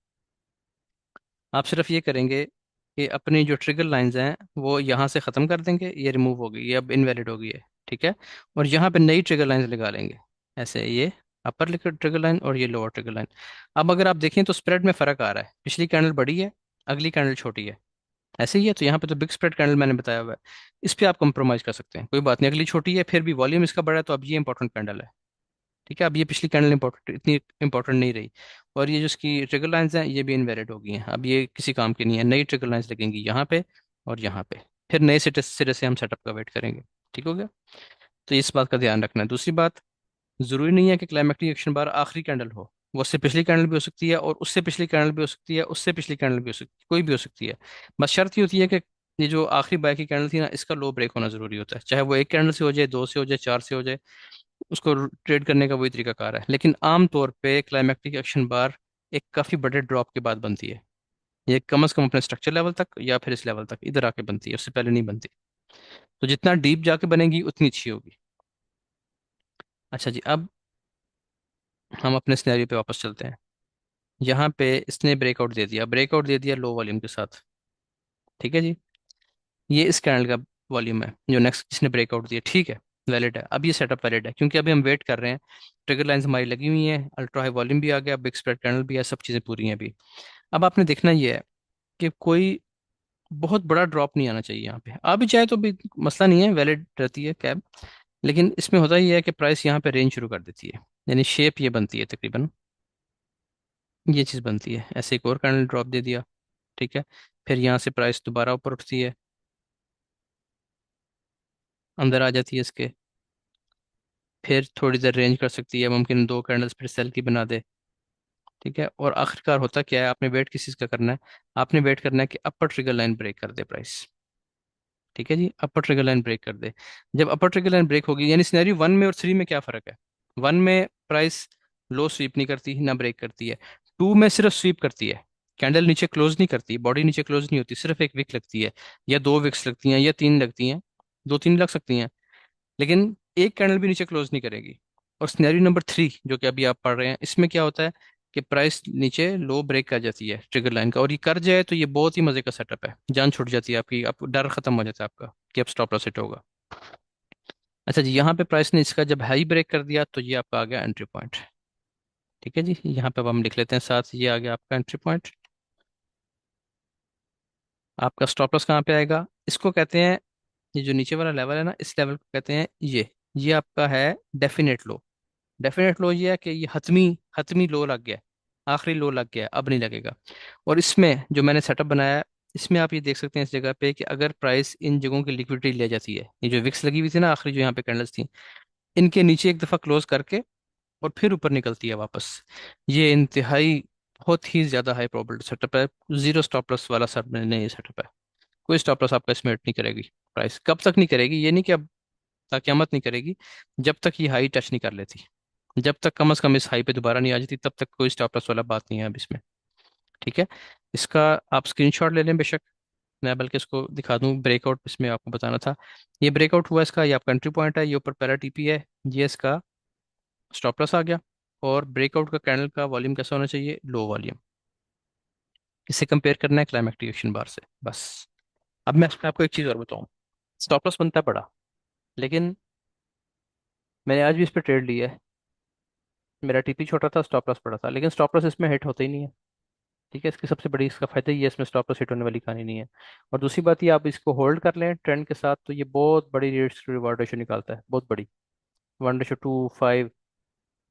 आप सिर्फ ये करेंगे कि अपनी जो ट्रिगर लाइंस हैं वो यहाँ से ख़त्म कर देंगे, ये रिमूव हो गई, ये अब इनवैलिड हो गई है, ठीक है। और यहाँ पे नई ट्रिगर लाइंस लगा लेंगे ऐसे, ये अपर ट्रिगर लाइन और ये लोअर ट्रिगर लाइन। अब अगर आप देखें तो स्प्रेड में फ़र्क आ रहा है, पिछली कैंडल बड़ी है, अगली कैंडल छोटी है, ऐसे ही है। तो यहाँ पे तो बिग स्प्रेड कैंडल मैंने बताया हुआ है, इस पे आप कंप्रोमाइज़ कर सकते हैं, कोई बात नहीं, अगली छोटी है फिर भी वॉल्यूम इसका बड़ा है, तो अब ये इंपॉर्टेंट कैंडल है, ठीक है। अब ये पिछली कैंडल इंपॉर्टेंट, इतनी इंपॉर्टेंट नहीं रही। और ये जो इसकी ट्रिगर लाइंस हैं ये भी इनवैलिड हो गई हैं, अब ये किसी काम की नहीं है, नई ट्रिगर लाइंस लगेंगी यहाँ पे और यहाँ पे, फिर नए सिरे से हम सेटअप का वेट करेंगे। ठीक हो गया? तो इस बात का ध्यान रखना है। दूसरी बात, जरूरी नहीं है कि क्लाइमेक्टिक एक्शन बार आखिरी कैंडल हो, वो उससे पिछली कैंडल भी हो सकती है, और उससे पिछली कैंडल भी हो सकती है, उससे पिछली कैंडल भी हो सकती है, कोई भी हो सकती है। बस शर्त ये होती है कि ये जो आखिरी बाय की कैंडल थी ना, इसका लो ब्रेक होना जरूरी होता है, चाहे वो एक कैंडल से हो जाए, दो से हो जाए, चार से हो जाए, उसको ट्रेड करने का वही तरीकाकार है। लेकिन आम तौर पे क्लाइमेक्टिक एक्शन बार एक काफी बड़े ड्रॉप के बाद बनती है, ये कम से कम अपने स्ट्रक्चर लेवल तक या फिर इस लेवल तक इधर आके बनती है, उससे पहले नहीं बनती। तो जितना डीप जाके बनेगी उतनी अच्छी होगी। अच्छा जी, अब हम अपने सिनेरियो पे वापस चलते हैं। यहाँ पे इसने ब्रेकआउट दे दिया, ब्रेकआउट दे दिया लो वॉल्यूम के साथ, ठीक है जी। ये इस कैंडल का वॉल्यूम है जो नेक्स्ट जिसने ब्रेकआउट दिया, ठीक है, वैलिड है। अब ये सेटअप वैलिड है क्योंकि अभी हम वेट कर रहे हैं, ट्रिगर लाइंस हमारी लगी हुई हैं, अल्ट्रा हाई वॉल्यूम भी आ गया, बिग स्प्रेड कैंडल भी है, सब चीज़ें पूरी हैं अभी। अब आपने देखना ये है कि कोई बहुत बड़ा ड्रॉप नहीं आना चाहिए यहाँ पे, आ भी जाए तो भी मसला नहीं है, वैलिड रहती है कैब। लेकिन इसमें होता ही है कि प्राइस यहाँ पे रेंज शुरू कर देती है, यानी शेप ये बनती है तकरीबन, ये चीज़ बनती है ऐसे, एक और कैंडल ड्रॉप दे दिया, ठीक है। फिर यहाँ से प्राइस दोबारा ऊपर उठती है, अंदर आ जाती है इसके, फिर थोड़ी देर रेंज कर सकती है, मुमकिन दो कैंडल्स फिर सेल की बना दे, ठीक है। और आखिरकार होता क्या है, आपने वेट किस चीज़ का करना है, आपने वेट करना है कि अपर ट्रिगर लाइन ब्रेक कर दे प्राइस, ठीक है जी, अपर ट्रिगर लाइन ब्रेक कर दे। जब अपर ट्रिगर लाइन ब्रेक होगी, यानी सिनेरियो 1 में और 3 में क्या फ़र्क है, 1 में प्राइस लो स्वीप नहीं करती ना ब्रेक करती है, 2 में सिर्फ स्वीप करती है, कैंडल नीचे क्लोज नहीं करती, बॉडी नीचे क्लोज नहीं होती, सिर्फ एक विक लगती है, या दो विक्स लगती हैं, या तीन लगती हैं, दो तीन लग सकती हैं, लेकिन एक कैंडल भी नीचे क्लोज नहीं करेगी। और सिनेरियो नंबर 3 जो कि अभी आप पढ़ रहे हैं, इसमें क्या होता है कि प्राइस नीचे लो ब्रेक कर जाती है ट्रिगर लाइन का, और ये कर जाए तो ये बहुत ही मजे का सेटअप है, जान छूट जाती है आपकी, आप डर खत्म हो जाता है आपका कि अब स्टॉप लॉस हिट होगा। अच्छा जी, यहाँ पे प्राइस ने इसका जब हाई ब्रेक कर दिया तो ये आपका आ गया एंट्री पॉइंट, ठीक है जी। यहाँ पे अब हम लिख लेते हैं साथ, ये आ गया आपका एंट्री पॉइंट। आपका स्टॉप लॉस कहाँ पे आएगा, इसको कहते हैं, ये जो नीचे वाला लेवल है ना, इस लेवल को कहते हैं ये आपका है डेफिनेट लो। डेफिनेट लो ये है कि ये हतमी हतमी लो लग गया है, आखिरी लो लग गया है, अब नहीं लगेगा। और इसमें जो मैंने सेटअप बनाया है, इसमें आप ये देख सकते हैं इस जगह पे कि अगर प्राइस इन जगहों की लिक्विडिटी ले जाती है, ये जो विक्स लगी हुई थी ना आखिरी जो यहाँ पे कैंडल्स थी, इनके नीचे एक दफा क्लोज करके और फिर ऊपर निकलती है वापस, ये इंतहाई बहुत ही ज्यादा हाई प्रोबेबिलिटी सेटअप है, जीरो स्टॉप लॉस वाला नहीं ये सेटअप है। कोई स्टॉप लॉस आपका इसमें हिट नहीं करेगी, प्राइस कब तक नहीं करेगी ये नहीं कि अब क़यामत नहीं करेगी जब तक ये हाई टच नहीं कर लेती। जब तक कम से कम इस हाई पे दोबारा नहीं आ जाती तब तक कोई स्टॉप लॉस वाला बात नहीं है अब इसमें। ठीक है। इसका आप स्क्रीनशॉट ले लें बेशक, मैं बल्कि इसको दिखा दूं ब्रेकआउट, इसमें आपको बताना था। ये ब्रेकआउट हुआ इसका, ये आपका एंट्री पॉइंट है, ये ऊपर पैरा टीपी है, ये इसका स्टॉप लॉस आ गया। और ब्रेकआउट का कैंडल का वॉल्यूम कैसा होना चाहिए, लो वॉल्यूम। इसे कंपेयर करना है क्लाइमेक्टिक एक्शन बार से बस। अब मैं इसमें आपको एक चीज़ और बताऊं, स्टॉप लॉस बनता है बड़ा, लेकिन मैंने आज भी इस पर ट्रेड लिया है। मेरा टीपी छोटा था, स्टॉप लॉस बड़ा था, लेकिन स्टॉप लॉस इसमें हिट होता ही नहीं है। ठीक है, इसकी सबसे बड़ी इसका फायदा ये है, इसमें स्टॉप लॉस हिट होने वाली कहानी नहीं है। और दूसरी बात ये, आप इसको होल्ड कर लें ट्रेंड के साथ तो ये बहुत बड़ी रिस्क रिवॉर्ड रेशो निकालता है, बहुत बड़ी। 1:2, 5,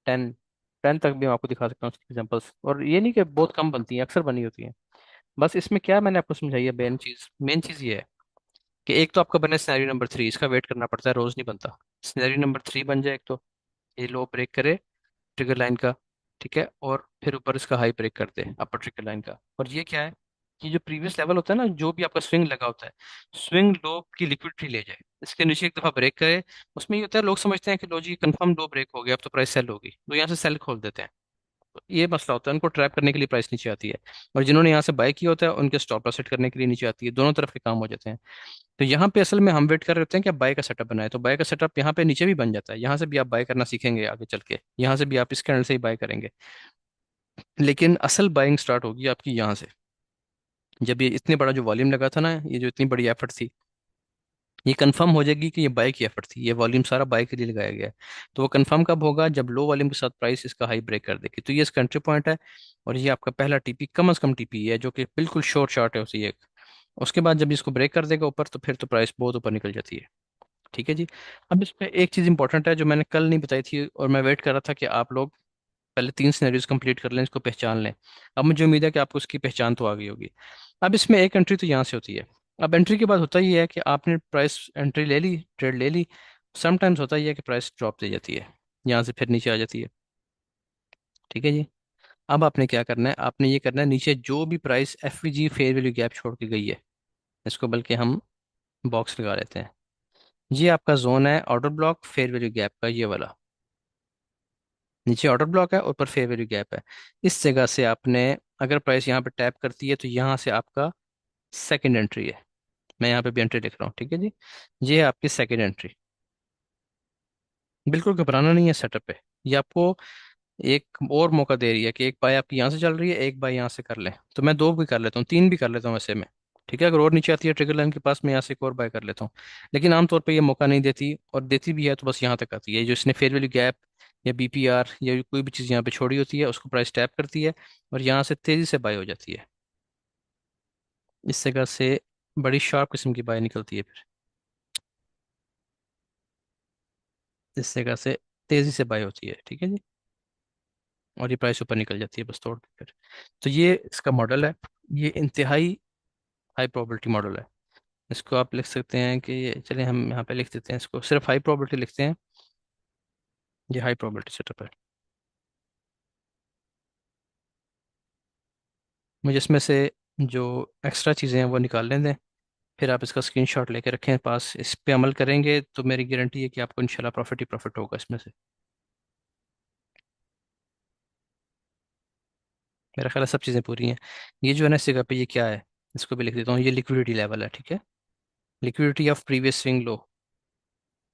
10, 10 तक भी मैं आपको दिखा सकता हूँ उसकी एग्जांपल्स। और ये नहीं कि बहुत कम बनती हैं, अक्सर बनी होती हैं। बस इसमें क्या मैंने आपको समझाई है, मेन चीज़ ये है कि एक तो आपका बने सिनेरियो नंबर 3, इसका वेट करना पड़ता है, रोज नहीं बनता। सिनेरियो नंबर 3 बन जाए एक तो, ये लो ब्रेक करे ट्रिगर लाइन का, ठीक है, और फिर ऊपर इसका हाई ब्रेक कर दे अपर ट्रिगर लाइन का। और ये क्या है कि जो प्रीवियस लेवल होता है ना, जो भी आपका स्विंग लगा होता है, स्विंग लो की लिक्विडिटी ले जाए, इसके नीचे एक दफा ब्रेक करे। उसमें ये होता है, लोग समझते हैं कि लो जी कंफर्म लो ब्रेक हो गया, अब तो प्राइस सेल होगी, तो यहाँ से सेल खोल देते हैं। तो ये मसला होता है, उनको ट्रैप करने के लिए प्राइस नीचे आती है। और जिन्होंने यहाँ से बाय किया होता है उनके स्टॉप लॉस सेट करने के लिए नीचे आती है, दोनों तरफ के काम हो जाते हैं। तो यहाँ पे असल में हम वेट कर रहे होते हैं कि आप बाय का सेटअप बनाए, तो बाय का सेटअप यहाँ पे नीचे भी बन जाता है, यहाँ से भी आप बाय करना सीखेंगे आगे चल के, यहाँ से भी आप इस कैंडल से ही बाय करेंगे। लेकिन असल बाइंग स्टार्ट होगी आपकी यहाँ से, जब ये इतने बड़ा जो वॉल्यूम लगा था ना, ये जो इतनी बड़ी एफर्ट थी, ये कंफर्म हो जाएगी कि ये बाय की एफर्ट थी, ये वॉल्यूम सारा बाय के लिए लगाया गया है। तो वो कंफर्म कब होगा, जब लो वॉल्यूम के साथ प्राइस इसका हाई ब्रेक कर देगी, तो ये इसका एंट्री पॉइंट है। और ये आपका पहला टीपी, कम से कम टीपी है, जो कि बिल्कुल शॉर्ट शॉर्ट है उसी एक। उसके बाद जब इसको ब्रेक कर देगा ऊपर, तो फिर तो प्राइस बहुत ऊपर निकल जाती है। ठीक है जी। अब इसमें एक चीज़ इंपॉर्टेंट है जो मैंने कल नहीं बताई थी, और मैं वेट कर रहा था कि आप लोग पहले 3 सिनेरियोज कंप्लीट कर लें, इसको पहचान लें। अब मुझे उम्मीद है कि आपको उसकी पहचान तो आ गई होगी। अब इसमें एक एंट्री तो यहाँ से होती है। अब एंट्री के बाद होता ही है कि आपने प्राइस एंट्री ले ली, ट्रेड ले ली, समटाइम्स होता ही है कि प्राइस ड्रॉप दे जाती है, यहाँ से फिर नीचे आ जाती है। ठीक है जी। अब आपने क्या करना है, आपने ये करना है, नीचे जो भी price F G fair value gap छोड़ के गई है, इसको बल्कि हम बॉक्स लगा लेते हैं। ये आपका जोन है order block fair value gap का, ये वाला। नीचे ऑर्डर ब्लॉक है, ऊपर फेयर वैल्यू गैप है। इस जगह से आपने, अगर प्राइस यहाँ पे टैप करती है तो यहाँ से आपका सेकंड एंट्री है। मैं यहाँ पे भी एंट्री लिख रहा हूँ, ठीक है जी। ये है आपकी सेकंड एंट्री। बिल्कुल घबराना नहीं है सेटअप पे, ये आपको एक और मौका दे रही है कि एक बाय आपकी यहाँ से चल रही है, एक बाय यहाँ से कर लें, तो मैं दो भी कर लेता हूँ, तीन भी कर लेता हूँ वैसे में। ठीक है, अगर और नीचे आती है ट्रिगर लाइन के पास, मैं यहाँ से एक और बाय कर लेता हूँ। लेकिन आमतौर पर ये मौका नहीं देती, और देती भी है तो बस यहाँ तक आती है, जो इसने फेयर वैल्यू गैप या बीपीआर या कोई भी चीज़ यहाँ पे छोड़ी होती है, उसको प्राइस टैप करती है, और यहाँ से तेज़ी से बाय हो जाती है। इस जगह से बड़ी शार्प किस्म की बाय निकलती है फिर, इस जगह से तेज़ी से बाय होती है। ठीक है जी। और ये प्राइस ऊपर निकल जाती है बस तोड़ के फिर। तो ये इसका मॉडल है, ये इंतहाई हाई प्रोबेबिलिटी मॉडल है। इसको आप लिख सकते हैं कि चलिए हम यहाँ पे लिख देते हैं, इसको सिर्फ हाई प्रोबेबिलिटी लिखते हैं। ये हाई प्रोबेबिलिटी सेटअप है। मुझे इसमें से जो एक्स्ट्रा चीज़ें हैं वो निकालने दें, फिर आप इसका स्क्रीनशॉट लेके रखें पास, इस पे अमल करेंगे तो मेरी गारंटी है कि आपको इंशाल्लाह प्रॉफिट ही प्रॉफिट होगा इसमें से। मेरा ख्याल है सब चीज़ें पूरी हैं। ये जो है ना इस जगह पे, ये क्या है, इसको भी लिख देता हूँ, ये लिक्विडिटी लेवल है। ठीक है, liquidity of previous swing low,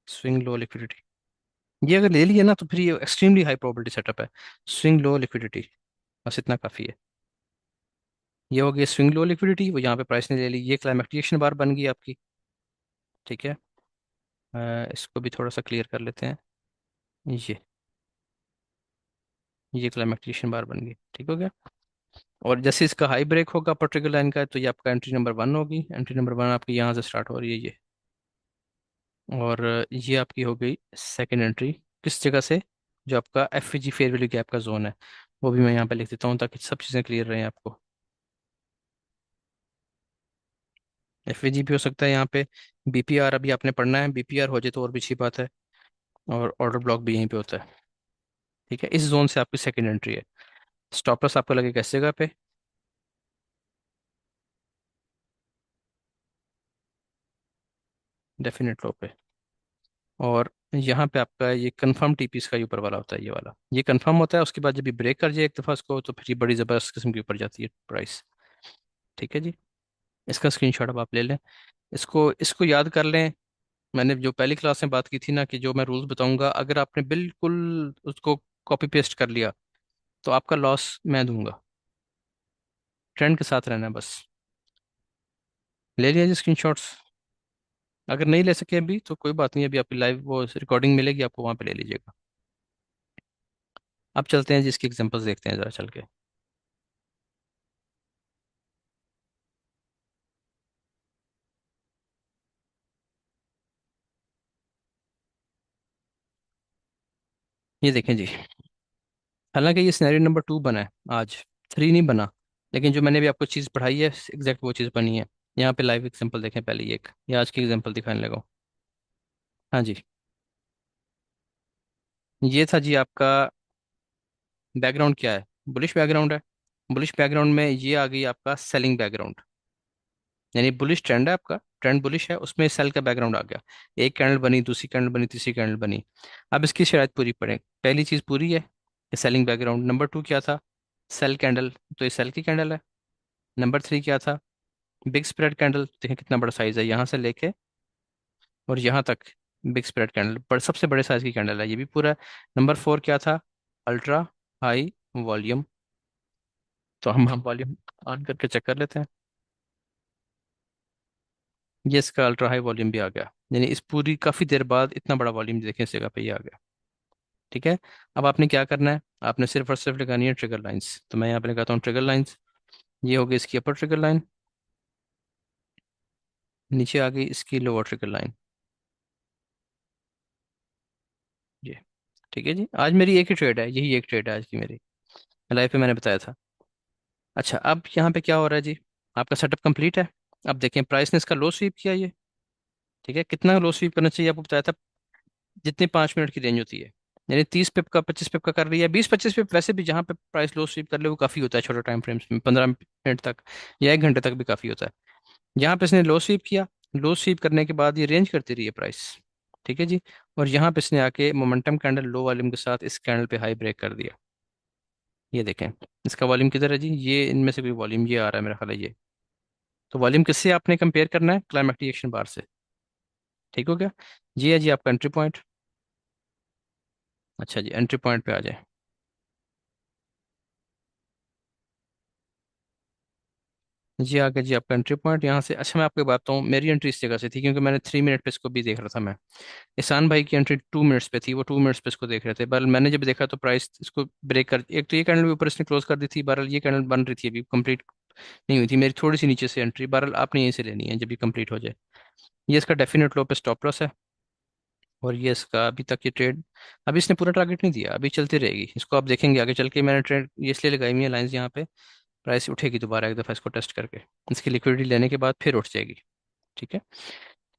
swing low liquidity. ये अगर ले लिया ना तो फिर ये एक्सट्रीमली हाई प्रोबेबिलिटी सेटअप है। स्विंग लो लिक्विडिटी, बस इतना काफ़ी है। ये हो गया स्विंग लो लिक्विडिटी, वो यहाँ पे प्राइस ने ले ली, ये क्लाइमेक्टिक बार बन गई आपकी। ठीक है, इसको भी थोड़ा सा क्लियर कर लेते हैं। ये क्लाइमेक्टिक बार बन गई, ठीक हो गया। और जैसे इसका हाई ब्रेक होगा पर्टिकुलर लाइन का, तो ये आपका एंट्री नंबर 1 होगी, एंट्री नंबर 1 आपकी यहाँ से स्टार्ट हो रही है ये। और ये आपकी हो गई सेकेंड एंट्री, किस जगह से, जो आपका F G fair value gap का जोन है, वो भी मैं यहाँ पे लिख देता हूँ ताकि सब चीज़ें क्लियर रहें आपको। एफ जी भी हो सकता है यहाँ पे, बीपीआर अभी आपने पढ़ना है, बीपीआर हो जाए तो और भी अच्छी बात है। और ऑर्डर ब्लॉक भी यहीं पे होता है। ठीक है, इस जोन से आपकी सेकंड एंट्री है। स्टॉप लॉस आपको लगेगा इस जगह पे, डेफिनेट लो पे। और यहाँ पे आपका ये कंफर्म टीपीस का ही ऊपर वाला होता है, ये वाला ये कंफर्म होता है। उसके बाद जब ये ब्रेक कर जाए एक दफ़ा इसको, तो फिर ये बड़ी ज़बरदस्त किस्म की ऊपर जाती है प्राइस। ठीक है जी। इसका स्क्रीनशॉट अब आप ले लें, इसको इसको याद कर लें। मैंने जो पहली क्लास में बात की थी ना, कि जो मैं रूल्स बताऊंगा अगर आपने बिल्कुल उसको कॉपी पेस्ट कर लिया तो आपका लॉस मैं दूंगा। ट्रेंड के साथ रहना है बस। ले लिया जी स्क्रीनशॉट्स। अगर नहीं ले सके अभी तो कोई बात नहीं, अभी आपकी लाइव वो रिकॉर्डिंग मिलेगी आपको, वहाँ पे ले लीजिएगा। अब चलते हैं जिसकी एग्जांपल्स देखते हैं ज़रा चल के। ये देखें जी, हालांकि ये सिनेरियो नंबर 2 बना है आज, 3 नहीं बना। लेकिन जो मैंने भी आपको चीज़ पढ़ाई है एग्जैक्ट वो चीज़ बनी है। यहाँ पे लाइव एग्जांपल देखें पहले, ये आज की एग्जांपल दिखाने लगा। हाँ जी। ये था जी आपका बैकग्राउंड क्या है, बुलिश बैकग्राउंड है। बुलिश बैकग्राउंड में ये आ गई आपका सेलिंग बैकग्राउंड, यानी बुलिश ट्रेंड है आपका, ट्रेंड बुलिश है, उसमें सेल का बैकग्राउंड आ गया। एक कैंडल बनी, दूसरी कैंडल बनी, तीसरी कैंडल बनी। अब इसकी शराइत पूरी पड़े, पहली चीज़ पूरी है ये सेलिंग बैकग्राउंड। नंबर 2 क्या था, सेल कैंडल, तो ये सेल की कैंडल है। नंबर 3 क्या था, बिग स्प्रेड कैंडल, देखें कितना बड़ा साइज है यहाँ से लेके और यहाँ तक। बिग स्प्रेड कैंडल सबसे बड़े साइज की कैंडल है, ये भी पूरा है। नंबर 4 क्या था, अल्ट्रा हाई वॉल्यूम। तो हम वॉल्यूम ऑन करके चेक कर लेते हैं। ये इसका अल्ट्रा हाई वॉल्यूम भी आ गया, यानी इस पूरी काफ़ी देर बाद इतना बड़ा वॉल्यूम देखें इस जगह पे ये आ गया। ठीक है। अब आपने क्या करना है, आपने सिर्फ और सिर्फ लगानी है ट्रिगर लाइंस। तो मैं यहाँ पे लगाता हूँ ट्रिगर लाइंस। ये होगी इसकी अपर ट्रिगर लाइन, नीचे आ गई इसकी लोअर ट्रिगर लाइन। ये ठीक है जी, आज मेरी एक ही ट्रेड है, यही एक ट्रेड है आज की मेरी, लाइफ पे मैंने बताया था। अच्छा, अब यहाँ पे क्या हो रहा है जी, आपका सेटअप कंप्लीट है। अब देखें प्राइस ने इसका लो स्वीप किया ये। ठीक है, कितना लो स्वीप करना चाहिए आपको बताया था, जितनी 5 मिनट की रेंज होती है। यानी 30 पिप का, 25 पिप का कर रही है, 20-25 पिप वैसे भी जहाँ पे प्राइस लो स्वीप कर ले वो काफ़ी होता है छोटे टाइम फ्रेम्स में, 15 मिनट तक या 1 घंटे तक भी काफ़ी होता है। यहाँ पे इसने लो स्वीप किया, लो स्वीप करने के बाद ये रेंज करती रही है प्राइस। ठीक है जी। और यहाँ पे इसने आके मोमेंटम कैंडल लो वॉल्यूम के साथ इस कैंडल पे हाई ब्रेक कर दिया। ये देखें, इसका वॉल्यूम किधर है जी, ये इनमें से कोई वॉल्यूम ये आ रहा है मेरा ख्याल है ये। तो वॉल्यूम किससे आपने कंपेयर करना है, क्लाइमेक्टिक एक्शन बार से। ठीक हो गया। ये है जी आपका एंट्री पॉइंट। अच्छा जी, एंट्री पॉइंट पे आ जाए। जी आ गया जी आपका एंट्री पॉइंट यहाँ से। अच्छा मैं आपको बात बताऊँ, मेरी एंट्री इस जगह से थी क्योंकि मैंने 3 मिनट पे इसको भी देख रहा था मैं। एहसान भाई की एंट्री 2 मिनट्स पे थी, वो 2 मिनट्स पे इसको देख रहे थे। बहरहाल मैंने जब देखा तो प्राइस इसको ब्रेक कर, एक तो ये कैंडल भी ऊपर इसने क्लोज कर दी थी, बहरहाल ये कैंडल बन रही थी अभी कंप्लीट नहीं हुई थी मेरी, थोड़ी सी नीचे से एंट्री, बहरहाल आपने यहीं से लेनी है जब ये कंप्लीट हो जाए। ये इसका डेफिनेट लो पे स्टॉप लॉस है। और ये इसका अभी तक ये ट्रेड, अभी इसने पूरा टारगेट नहीं दिया, अभी चलती रहेगी, इसको आप देखेंगे आगे चल के। मैंने ट्रेड ये इसलिए लगाई हुई है लाइंस यहाँ पे, प्राइस उठेगी दोबारा एक दफ़ा इसको टेस्ट करके, इसकी लिक्विडिटी लेने के बाद फिर उठ जाएगी। ठीक है।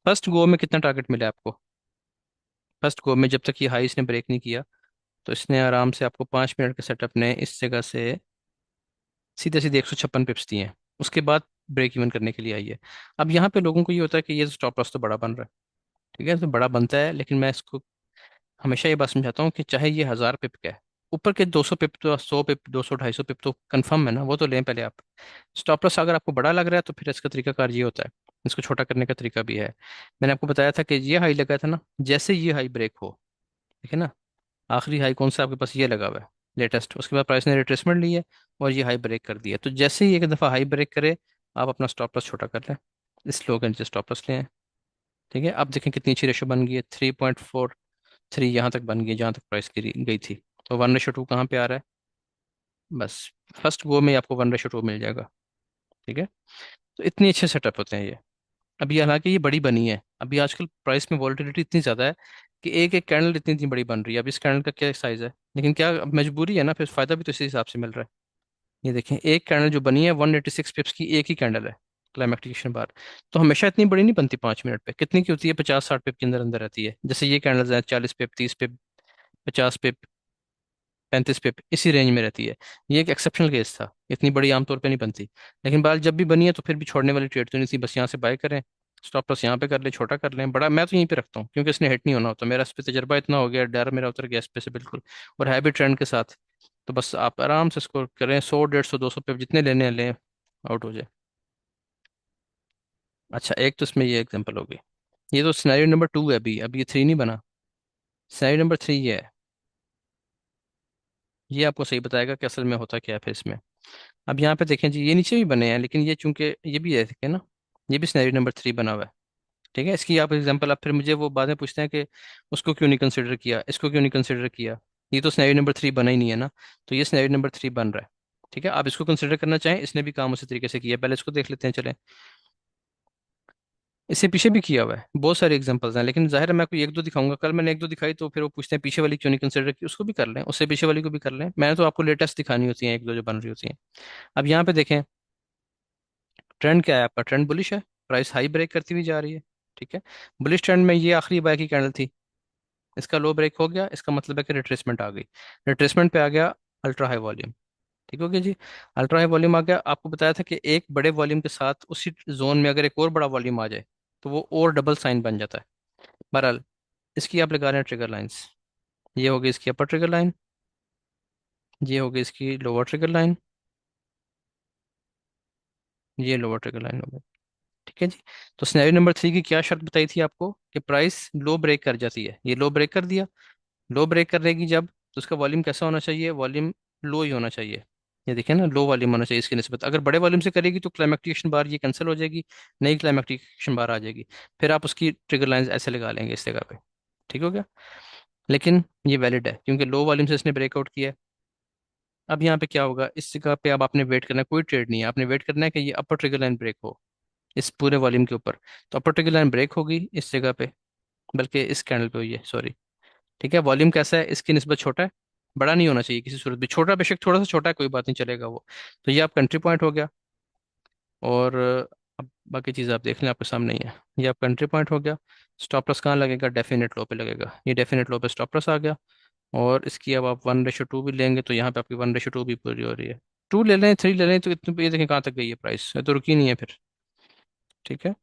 फर्स्ट गो में कितना टारगेट मिला आपको, फर्स्ट गो में जब तक ये हाई इसने ब्रेक नहीं किया तो इसने आराम से आपको 5 मिनट के सेटअप ने इस जगह से सीधे सीधे 156 पिप्स दिए हैं। उसके बाद ब्रेक इवन करने के लिए आई है। अब यहाँ पे लोगों को ये होता है कि ये स्टॉप लॉस तो बड़ा बन रहा है। ठीक है, तो बड़ा बनता है, लेकिन मैं इसको हमेशा ये बात समझाता हूँ कि चाहे ये 1000 पिप का है, ऊपर के 200 पिप तो 100 पिप 200-250 पिप तो कंफर्म है ना, वो तो लें पहले आप। स्टॉप लॉस अगर आपको बड़ा लग रहा है तो फिर इसका तरीकाकार ये होता है, इसको छोटा करने का तरीका भी है। मैंने आपको बताया था कि ये हाई लगा था ना, जैसे ये हाई ब्रेक हो, ठीक है ना, आखिरी हाई कौन सा आपके पास ये लगा हुआ है लेटेस्ट, उसके बाद प्राइस ने रिट्रेसमेंट ली है और ये हाई ब्रेक कर दिया। तो जैसे ही एक दफ़ा हाई ब्रेक करे आप अपना स्टॉप लॉस छोटा कर लें, इस लो के नीचे स्टॉप लॉस लें। ठीक है, अब देखें कितनी अच्छी रेशो बन गई है, 3.43 यहाँ तक बन गई जहाँ तक प्राइस गिरी गई थी। तो 1:2 कहाँ पे आ रहा है, बस फर्स्ट गो में आपको 1:2 मिल जाएगा। ठीक है, तो इतने अच्छे सेटअप होते हैं ये। अभी हालांकि ये बड़ी बनी है, अभी आजकल प्राइस में वॉलेटिलिटी इतनी ज़्यादा है कि एक एक कैंडल इतनी इतनी बड़ी बन रही है। अब इस कैंडल का क्या साइज है, लेकिन क्या अब मजबूरी है ना, फिर फायदा भी तो इसी हिसाब से मिल रहा है। ये देखें एक कैंडल जो बनी है 186 पिप्स की, एक ही कैंडल है क्लाइमेक्टिकेशन बार। तो हमेशा इतनी बड़ी नहीं बनती 5 मिनट पे, कितनी की होती है, 50-60 पिप के अंदर अंदर रहती है। जैसे ये कैंडल्स हैं 40 पिप, 30 पिप, 50 पिप, 35 पिप, इसी रेंज में रहती है। ये एक एक्सेप्शनल केस था, इतनी बड़ी आमतौर पे नहीं बनती। लेकिन बाल जब भी बनी है तो फिर भी छोड़ने वाली ट्रेड तो नहीं थी, बस यहाँ से बाय करें, स्टॉप लॉस यहाँ पे कर ले, छोटा कर लें, बड़ा मैं तो यहीं पे रखता हूँ क्योंकि इसने हिट नहीं होना होता। मेरा इस पे तजर्बा इतना हो गया, डर मेरा उतर गया इस पे से बिल्कुल, और है भी ट्रेंड के साथ। तो बस आप आराम से इसको करें, 100, 150, 200 पे जितने लेने हैं लें, आउट हो जाए। अच्छा, एक तो इसमें ये एग्जांपल होगी। ये तो सिनेरियो नंबर 2 है, अभी अभी ये 3 नहीं बना। सिनेरियो नंबर 3 ये है। ये आपको सही बताएगा कि असल में होता क्या है फिर इसमें। अब यहाँ पे देखें जी, ये नीचे भी बने हैं लेकिन ये चूंकि ये भी है, देखें ना, ये भी सिनेरियो नंबर 3 बना हुआ है। ठीक है, इसकी आप एग्जांपल, आप फिर मुझे वो बाद में पूछते हैं कि उसको क्यों नहीं कंसिडर किया, इसको क्यों नहीं कंसिडर किया। ये तो सिनेरियो नंबर 3 बना ही नहीं है ना, तो ये सिनेरियो नंबर 3 बन रहा है। ठीक है, आप इसको कंसिडर करना चाहें, इसने भी काम उसी तरीके से किया, पहले इसको देख लेते हैं चलें। इससे पीछे भी किया हुआ है, बहुत सारे एग्जांपल्स हैं, लेकिन जाहिर है मैं कोई एक दो दिखाऊंगा, कल मैंने एक दो दिखाई तो फिर वो पूछते हैं पीछे वाली क्यों नहीं कंसिडर की, उसको भी कर लें, उससे पीछे वाली को भी कर लें, मैंने तो आपको लेटेस्ट दिखानी होती है एक दो जो बन रही होती हैं। अब यहाँ पे देखें, ट्रेंड क्या है आपका, ट्रेंड बुलिश है, प्राइस हाई ब्रेक करती हुई जा रही है। ठीक है, बुलिश ट्रेंड में ये आखिरी बाय की कैंडल थी, इसका लो ब्रेक हो गया, इसका मतलब है कि रिट्रेसमेंट आ गई। रिट्रेसमेंट पे आ गया अल्ट्रा हाई वॉल्यूम। ठीक हो गया जी, अल्ट्रा हाई वॉल्यूम आ गया। आपको बताया था कि एक बड़े वॉल्यूम के साथ उसी जोन में अगर एक और बड़ा वॉल्यूम आ जाए तो वो और डबल साइन बन जाता है। बहरहाल, इसकी आप लगा रहे हैं ट्रिगर लाइंस। ये होगी इसकी अपर ट्रिगर लाइन, ये होगी इसकी लोअर ट्रिगर लाइन, ये लोअर ट्रिगर लाइन होगी। ठीक है जी। तो सिनेरियो नंबर 3 की क्या शर्त बताई थी आपको, कि प्राइस लो ब्रेक कर जाती है, ये लो ब्रेक कर दिया। लो ब्रेक करेगी जब, तो उसका वॉल्यूम कैसा होना चाहिए, वॉल्यूम लो ही होना चाहिए। ये देखिए ना, लो वॉल्यूम होना चाहिए इसकी निस्बत। अगर बड़े वॉल्यूम से करेगी तो क्लाइमेक्टिक एक्शन बार ये कैंसिल हो जाएगी, नई क्लाइमेक्टिक एक्शन बार आ जाएगी। फिर आप उसकी ट्रिगर लाइंस ऐसे लगा लेंगे इस जगह पे। ठीक हो गया, लेकिन ये वैलिड है क्योंकि लो वॉल्यूम से इसने ब्रेकआउट किया है। अब यहाँ पे क्या होगा, इस जगह पे अब आपने वेट करना है, कोई ट्रेड नहीं है, आपने वेट करना है कि ये अपर ट्रिगर लाइन ब्रेक हो इस पूरे वॉल्यूम के ऊपर। तो अपर ट्रिगर लाइन ब्रेक होगी इस जगह पे, बल्कि इस कैंडल पे हुई है, सॉरी। ठीक है, वॉल्यूम कैसा है, इसकी निस्बत छोटा है, बड़ा नहीं होना चाहिए किसी सूरत भी, छोटा बेशक थोड़ा सा छोटा है कोई बात नहीं, चलेगा वो। तो ये आप कंट्री पॉइंट हो गया। और अब बाकी चीज़ आप देख लें, आपके सामने ही है, ये आप कंट्री पॉइंट हो गया। स्टॉप लॉस कहाँ लगेगा, डेफिनेट लो पे लगेगा, ये डेफिनेट लो पे स्टॉप लॉस आ गया। और इसकी अब आप 1:2 भी लेंगे तो यहाँ पे आपकी 1:2 भी पूरी हो रही है। 2 ले लें, 3 ले लें तो इतने पे ये देखें कहाँ तक गई है प्राइस, ये तो रुकी नहीं है फिर। ठीक है,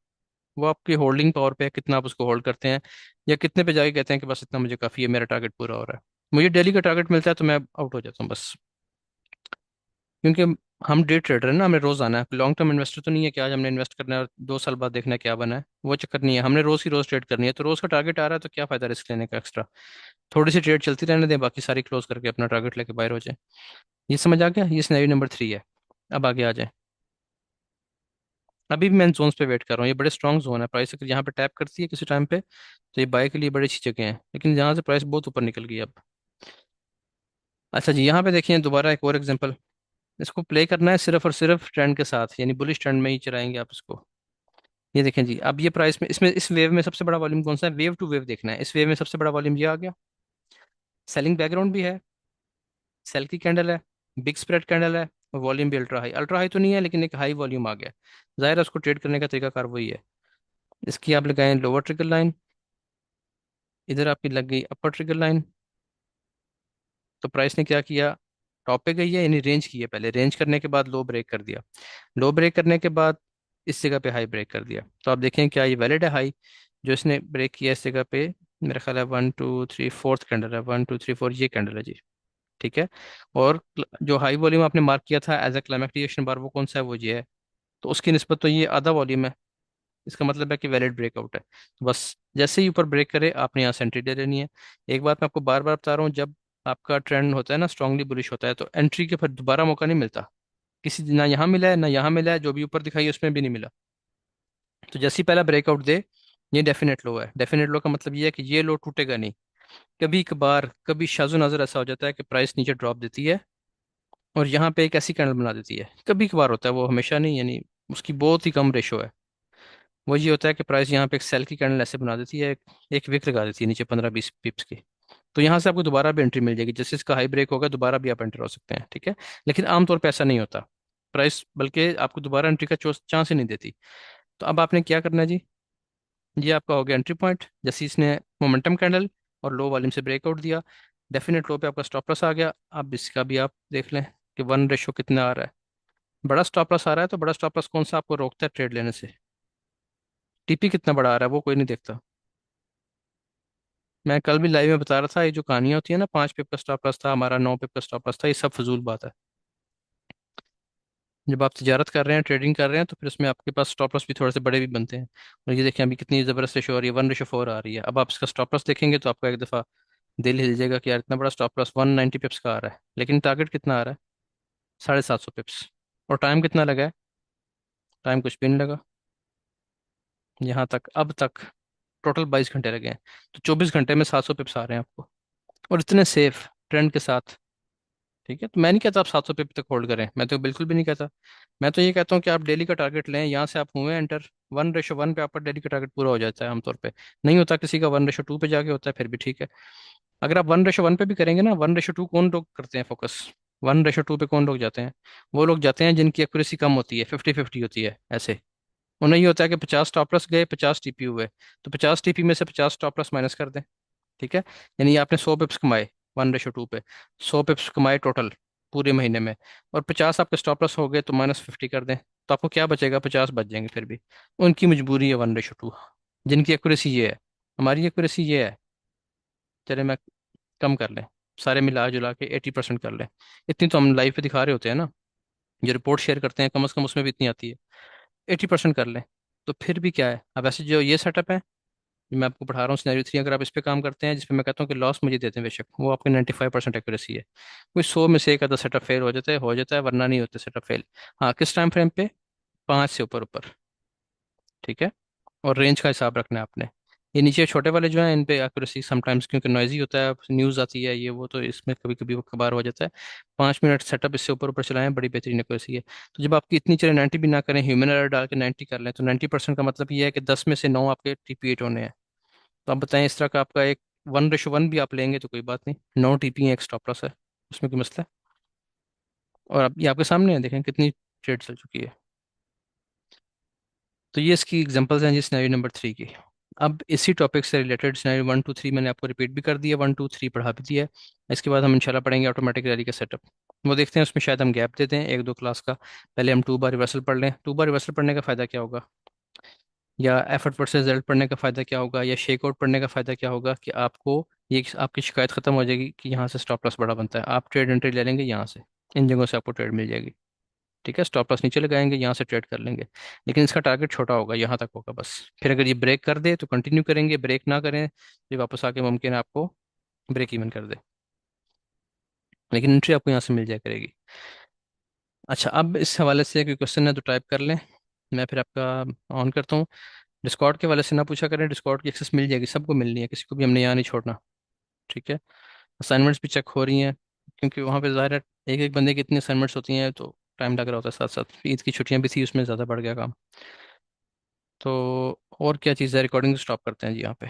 वो आपकी होल्डिंग पावर पे है, कितना आप उसको होल्ड करते हैं, या कितने पे जाके कहते हैं कि बस इतना मुझे काफ़ी है, मेरा टारगेट पूरा हो रहा है। मुझे डेली का टारगेट मिलता है तो मैं आउट हो जाता हूँ बस, क्योंकि हम डे ट्रेडर है ना, हमें रोज आना है, लॉन्ग टर्म इन्वेस्टर तो नहीं है कि आज हमने इन्वेस्ट करना है और 2 साल बाद देखना है क्या बना है, वो चक्कर नहीं है, हमने रोज की रोज ट्रेड करनी है। तो रोज का टारगेट आ रहा है तो क्या फायदा रिस्क लेने का एक्स्ट्रा, थोड़ी सी ट्रेड चलती रहने दें, बाकी सारी क्लोज करके अपना टारगेट लेके बाहर हो जाए। ये समझ आ गया, ये सिनेरियो नंबर 3 है। अब आगे आ जाए। अभी भी मैं जोन्स पे वेट कर रहा हूँ, ये बड़े स्ट्रॉन्ग जोन है, प्राइस अगर यहाँ पे टैप करती है किसी टाइम पे तो ये बाय के लिए बड़ी अच्छी जगह है, लेकिन यहाँ से प्राइस बहुत ऊपर निकल गई अब। अच्छा जी, यहाँ पे देखिए दोबारा एक और एग्जांपल, इसको प्ले करना है सिर्फ और सिर्फ ट्रेंड के साथ, यानी बुलिश ट्रेंड में ही चलाएंगे आप इसको। ये देखें जी, अब ये प्राइस में इसमें इस वेव में सबसे बड़ा वॉल्यूम कौन सा है, वेव टू वेव देखना है, इस वेव में सबसे बड़ा वॉल्यूम ये आ गया। सेलिंग बैकग्राउंड भी है, सेल की कैंडल है, बिग स्प्रेड कैंडल है, और वॉल्यूम भी अल्ट्रा हाई, अल्ट्रा हाई तो नहीं है लेकिन एक हाई वॉल्यूम आ गया। जाहिर है उसको ट्रेड करने का तरीकाकार वही है। इसकी आप लगाएं लोअर ट्रिगर लाइन, इधर आपकी लग गई अपर ट्रिगर लाइन। तो प्राइस ने क्या किया, टॉप पे गई है, यानी रेंज की है, पहले रेंज करने के बाद लो ब्रेक कर दिया, लो ब्रेक करने के बाद इस जगह पे हाई ब्रेक कर दिया। तो आप देखें क्या ये वैलिड है हाई जो इसने ब्रेक किया इस जगह पे। मेरा ख्याल है 1 2 3 फोर्थ कैंडल है, 1 2 3 4 ये कैंडल है जी। ठीक है, और जो हाई वॉल्यूम आपने मार्क किया था एज अ क्लाइमेक्टिकेशन बार, वो कौन सा है, वो ये है। तो उसकी निस्बत तो ये आधा वॉल्यूम है, इसका मतलब है कि वैलिड ब्रेकआउट है। तो बस जैसे ही ऊपर ब्रेक करे आपने यहाँ से एंट्री ले लेनी है। एक बात मैं आपको बार बार बता रहा हूँ, जब आपका ट्रेंड होता है ना स्ट्रांगली बुलिश होता है, तो एंट्री के फिर दोबारा मौका नहीं मिलता, किसी दिन ना यहाँ मिला है ना यहाँ मिला है, जो भी ऊपर दिखाई है उसमें भी नहीं मिला। तो जैसे ही पहला ब्रेकआउट दे, ये डेफिनेट लो है, डेफिनेट लो का मतलब ये है कि ये लो टूटेगा नहीं। कभी कभार कभी शाज़ो नज़र ऐसा हो जाता है कि प्राइस नीचे ड्रॉप देती है और यहाँ पे एक ऐसी कैंडल बना देती है, कभी कभार होता है, वो हमेशा नहीं, यानी उसकी बहुत ही कम रेशो है। वो ये होता है कि प्राइस यहाँ पे एक सेल की कैंडल ऐसे बना देती है, एक विक लगा देती है नीचे 15 20 पिप्स की। तो यहाँ से आपको दोबारा भी एंट्री मिल जाएगी, जैसे इसका हाई ब्रेक होगा दोबारा भी आप एंटर हो सकते हैं। ठीक है, लेकिन आमतौर पर ऐसा नहीं होता, प्राइस बल्कि आपको दोबारा एंट्री का चांस ही नहीं देती। तो अब आपने क्या करना है जी, ये आपका हो गया एंट्री पॉइंट, जैसे इसने मोमेंटम कैंडल और लो वॉल्यूम से ब्रेकआउट दिया, डेफिनेट लो पे आपका स्टॉप लॉस आ गया। अब इसका भी आप देख लें कि 1 रेशो कितना आ रहा है, बड़ा स्टॉप लॉस आ रहा है, तो बड़ा स्टॉप लॉस कौन सा आपको रोकता है ट्रेड लेने से, टीपी कितना बड़ा आ रहा है वो कोई नहीं देखता। मैं कल भी लाइव में बता रहा था, ये जो कहानियां होती है ना, 5 पिप का स्टॉप लॉस था हमारा, 9 पिप का स्टॉप लॉस था, ये सब फजूल बात है। जब आप तिजारत कर रहे हैं, ट्रेडिंग कर रहे हैं, तो फिर उसमें आपके पास स्टॉप लॉस भी थोड़े से बड़े भी बनते हैं। और ये देखें अभी कितनी ज़बरदस्त रेशो आ रही है, 1:4 आ रही है। अब आप इसका स्टॉप लॉस देखेंगे तो आपका एक दफ़ा दिल हिल जाएगा कि यार इतना बड़ा स्टॉप लॉस 190 पिप्स का आ रहा है, लेकिन टारगेट कितना आ रहा है? 750 पिप्स। और टाइम कितना लगा है? टाइम कुछ भी नहीं लगा। यहाँ तक अब तक टोटल 22 घंटे लगे हैं। तो 24 घंटे में 700 पिप्स आ रहे हैं आपको, और इतने सेफ ट्रेंड के साथ। ठीक है, तो मैं नहीं कहता आप 700 पिप तक होल्ड करें, मैं तो बिल्कुल भी नहीं कहता। मैं तो ये कहता हूँ कि आप डेली का टारगेट लें, यहाँ से आप हुए एंटर 1:1 पे आपका डेली का टारगेट पूरा हो जाता है आमतौर पे। नहीं होता किसी का, 1:2 पे जाके होता है, फिर भी ठीक है। अगर आप 1:1 पे भी करेंगे ना, 1:2 कौन लोग करते हैं फोकस? 1:2 पे कौन लोग जाते हैं? वो लोग जाते हैं जिनकी एक्यूरेसी कम होती है, 50-50 होती है ऐसे। उन्हें ये होता है कि 50 टॉप प्लस गए, 50 टीपी हुए, तो 50 टीपी में से 50 टॉप प्लस माइनस कर दें। ठीक है, यानी आपने 100 पिप्स कमाए 1:2 पे, 100 पिप्स कमाए टोटल पूरे महीने में, और 50 आपके स्टॉप लॉस हो गए, तो -50 कर दें, तो आपको क्या बचेगा? 50 बच जाएंगे फिर भी। उनकी मजबूरी है 1:2, जिनकी एक्यूरेसी ये है। हमारी एक्यूरेसी ये है, चले मैं कम कर लें, सारे मिला जुला के 80% कर लें। इतनी तो हम लाइव पे दिखा रहे होते हैं ना, जो रिपोर्ट शेयर करते हैं कम से कम उसमें भी इतनी आती है। 80% कर लें, तो फिर भी क्या है? अब ऐसे जो ये सेटअप है, जो मैं आपको पढ़ा रहा हूँ सिनेरियो 3, अगर आप इस पे काम करते हैं, जिसपे मैं कहता हूँ कि लॉस मुझे देते हैं बेशक, वो आपके 95% एक्यूरेसी है। कोई 100 में से एक आधा सेटअप फेल हो जाता है, वरना नहीं होते सेटअप फेल। हाँ, किस टाइम फ्रेम पे? 5 से ऊपर ऊपर। ठीक है, और रेंज का हिसाब रखना है आपने। ये नीचे छोटे वाले जो हैं इन पे एक्यूरेसी समटाइम्स, क्योंकि नॉइजी होता है, न्यूज़ आती है ये वो, तो इसमें कभी कभी वो कभार हो जाता है। 5 मिनट सेटअप इससे ऊपर ऊपर चलाएं, बड़ी बेहतरीन एक्यूरेसी है। तो जब आपकी इतनी चले 90 भी ना करें, ह्यूमन एरर डाल के 90 कर लें, तो 90% का मतलब ये है कि 10 में से 9 आपके TP8 होने हैं। तो आप बताएं, इस तरह का आपका एक 1:1 भी आप लेंगे तो कोई बात नहीं, 9 TP एक स्टॉप लॉस है, उसमें कोई मसला है? और अब ये आपके सामने है, देखें कितनी ट्रेड चल चुकी है। तो ये इसकी एग्जांपल्स हैं जी सिनेरियो नंबर 3 की। अब इसी टॉपिक से रिलेटेड सिनेरियो 1 2 3 मैंने आपको रिपीट भी कर दिया, 1 2 3 पढ़ा भी दिया है। इसके बाद हम इंशाल्लाह पढ़ेंगे ऑटोमेटिक रैली का सेटअप। वो देखते हैं, उसमें शायद हम गैप देते हैं 1 2 क्लास का। पहले हम 2 बार रिवर्सल पढ़ लें। 2 बार रिवर्सल पढ़ने का फ़ायदा क्या होगा, या एफर्ट वर्सेस रिजल्ट पढ़ने का फ़ायदा क्या होगा, या शेक आउट पढ़ने का फ़ायदा क्या होगा, कि आपको ये आपकी शिकायत ख़त्म हो जाएगी कि यहाँ से स्टॉप लॉस बड़ा बनता है, आप ट्रेड एंट्री ले लेंगे यहाँ से, इन जगहों से आपको ट्रेड मिल जाएगी। ठीक है, स्टॉप लॉस नीचे लगाएंगे, यहाँ से ट्रेड कर लेंगे। लेकिन इसका टारगेट छोटा होगा, यहाँ तक होगा बस। फिर अगर ये ब्रेक कर दे तो कंटिन्यू करेंगे, ब्रेक ना करें तो ये वापस आके मुमकिन है आपको ब्रेक इवन कर दे, लेकिन एंट्री आपको यहाँ से मिल जाया करेगी। अच्छा, अब इस हवाले से कोई क्वेश्चन है तो टाइप कर लें, मैं फिर आपका ऑन करता हूँ। डिस्कॉर्ड के वाले से ना पूछा करें, डिस्कॉर्ड की एक्सेस मिल जाएगी, सबको मिलनी है, किसी को भी हमने यहाँ नहीं छोड़ना। ठीक है, असाइनमेंट्स भी चेक हो रही हैं, क्योंकि वहाँ पे ज़ाहिर है एक एक बंदे की इतनी असाइनमेंट्स होती हैं, तो टाइम लग रहा होता है। साथ साथ ईद की छुट्टियाँ भी थी, उसमें ज़्यादा बढ़ गया काम। तो और क्या चीज़ है, रिकॉर्डिंग स्टॉप करते हैं जी यहाँ पे।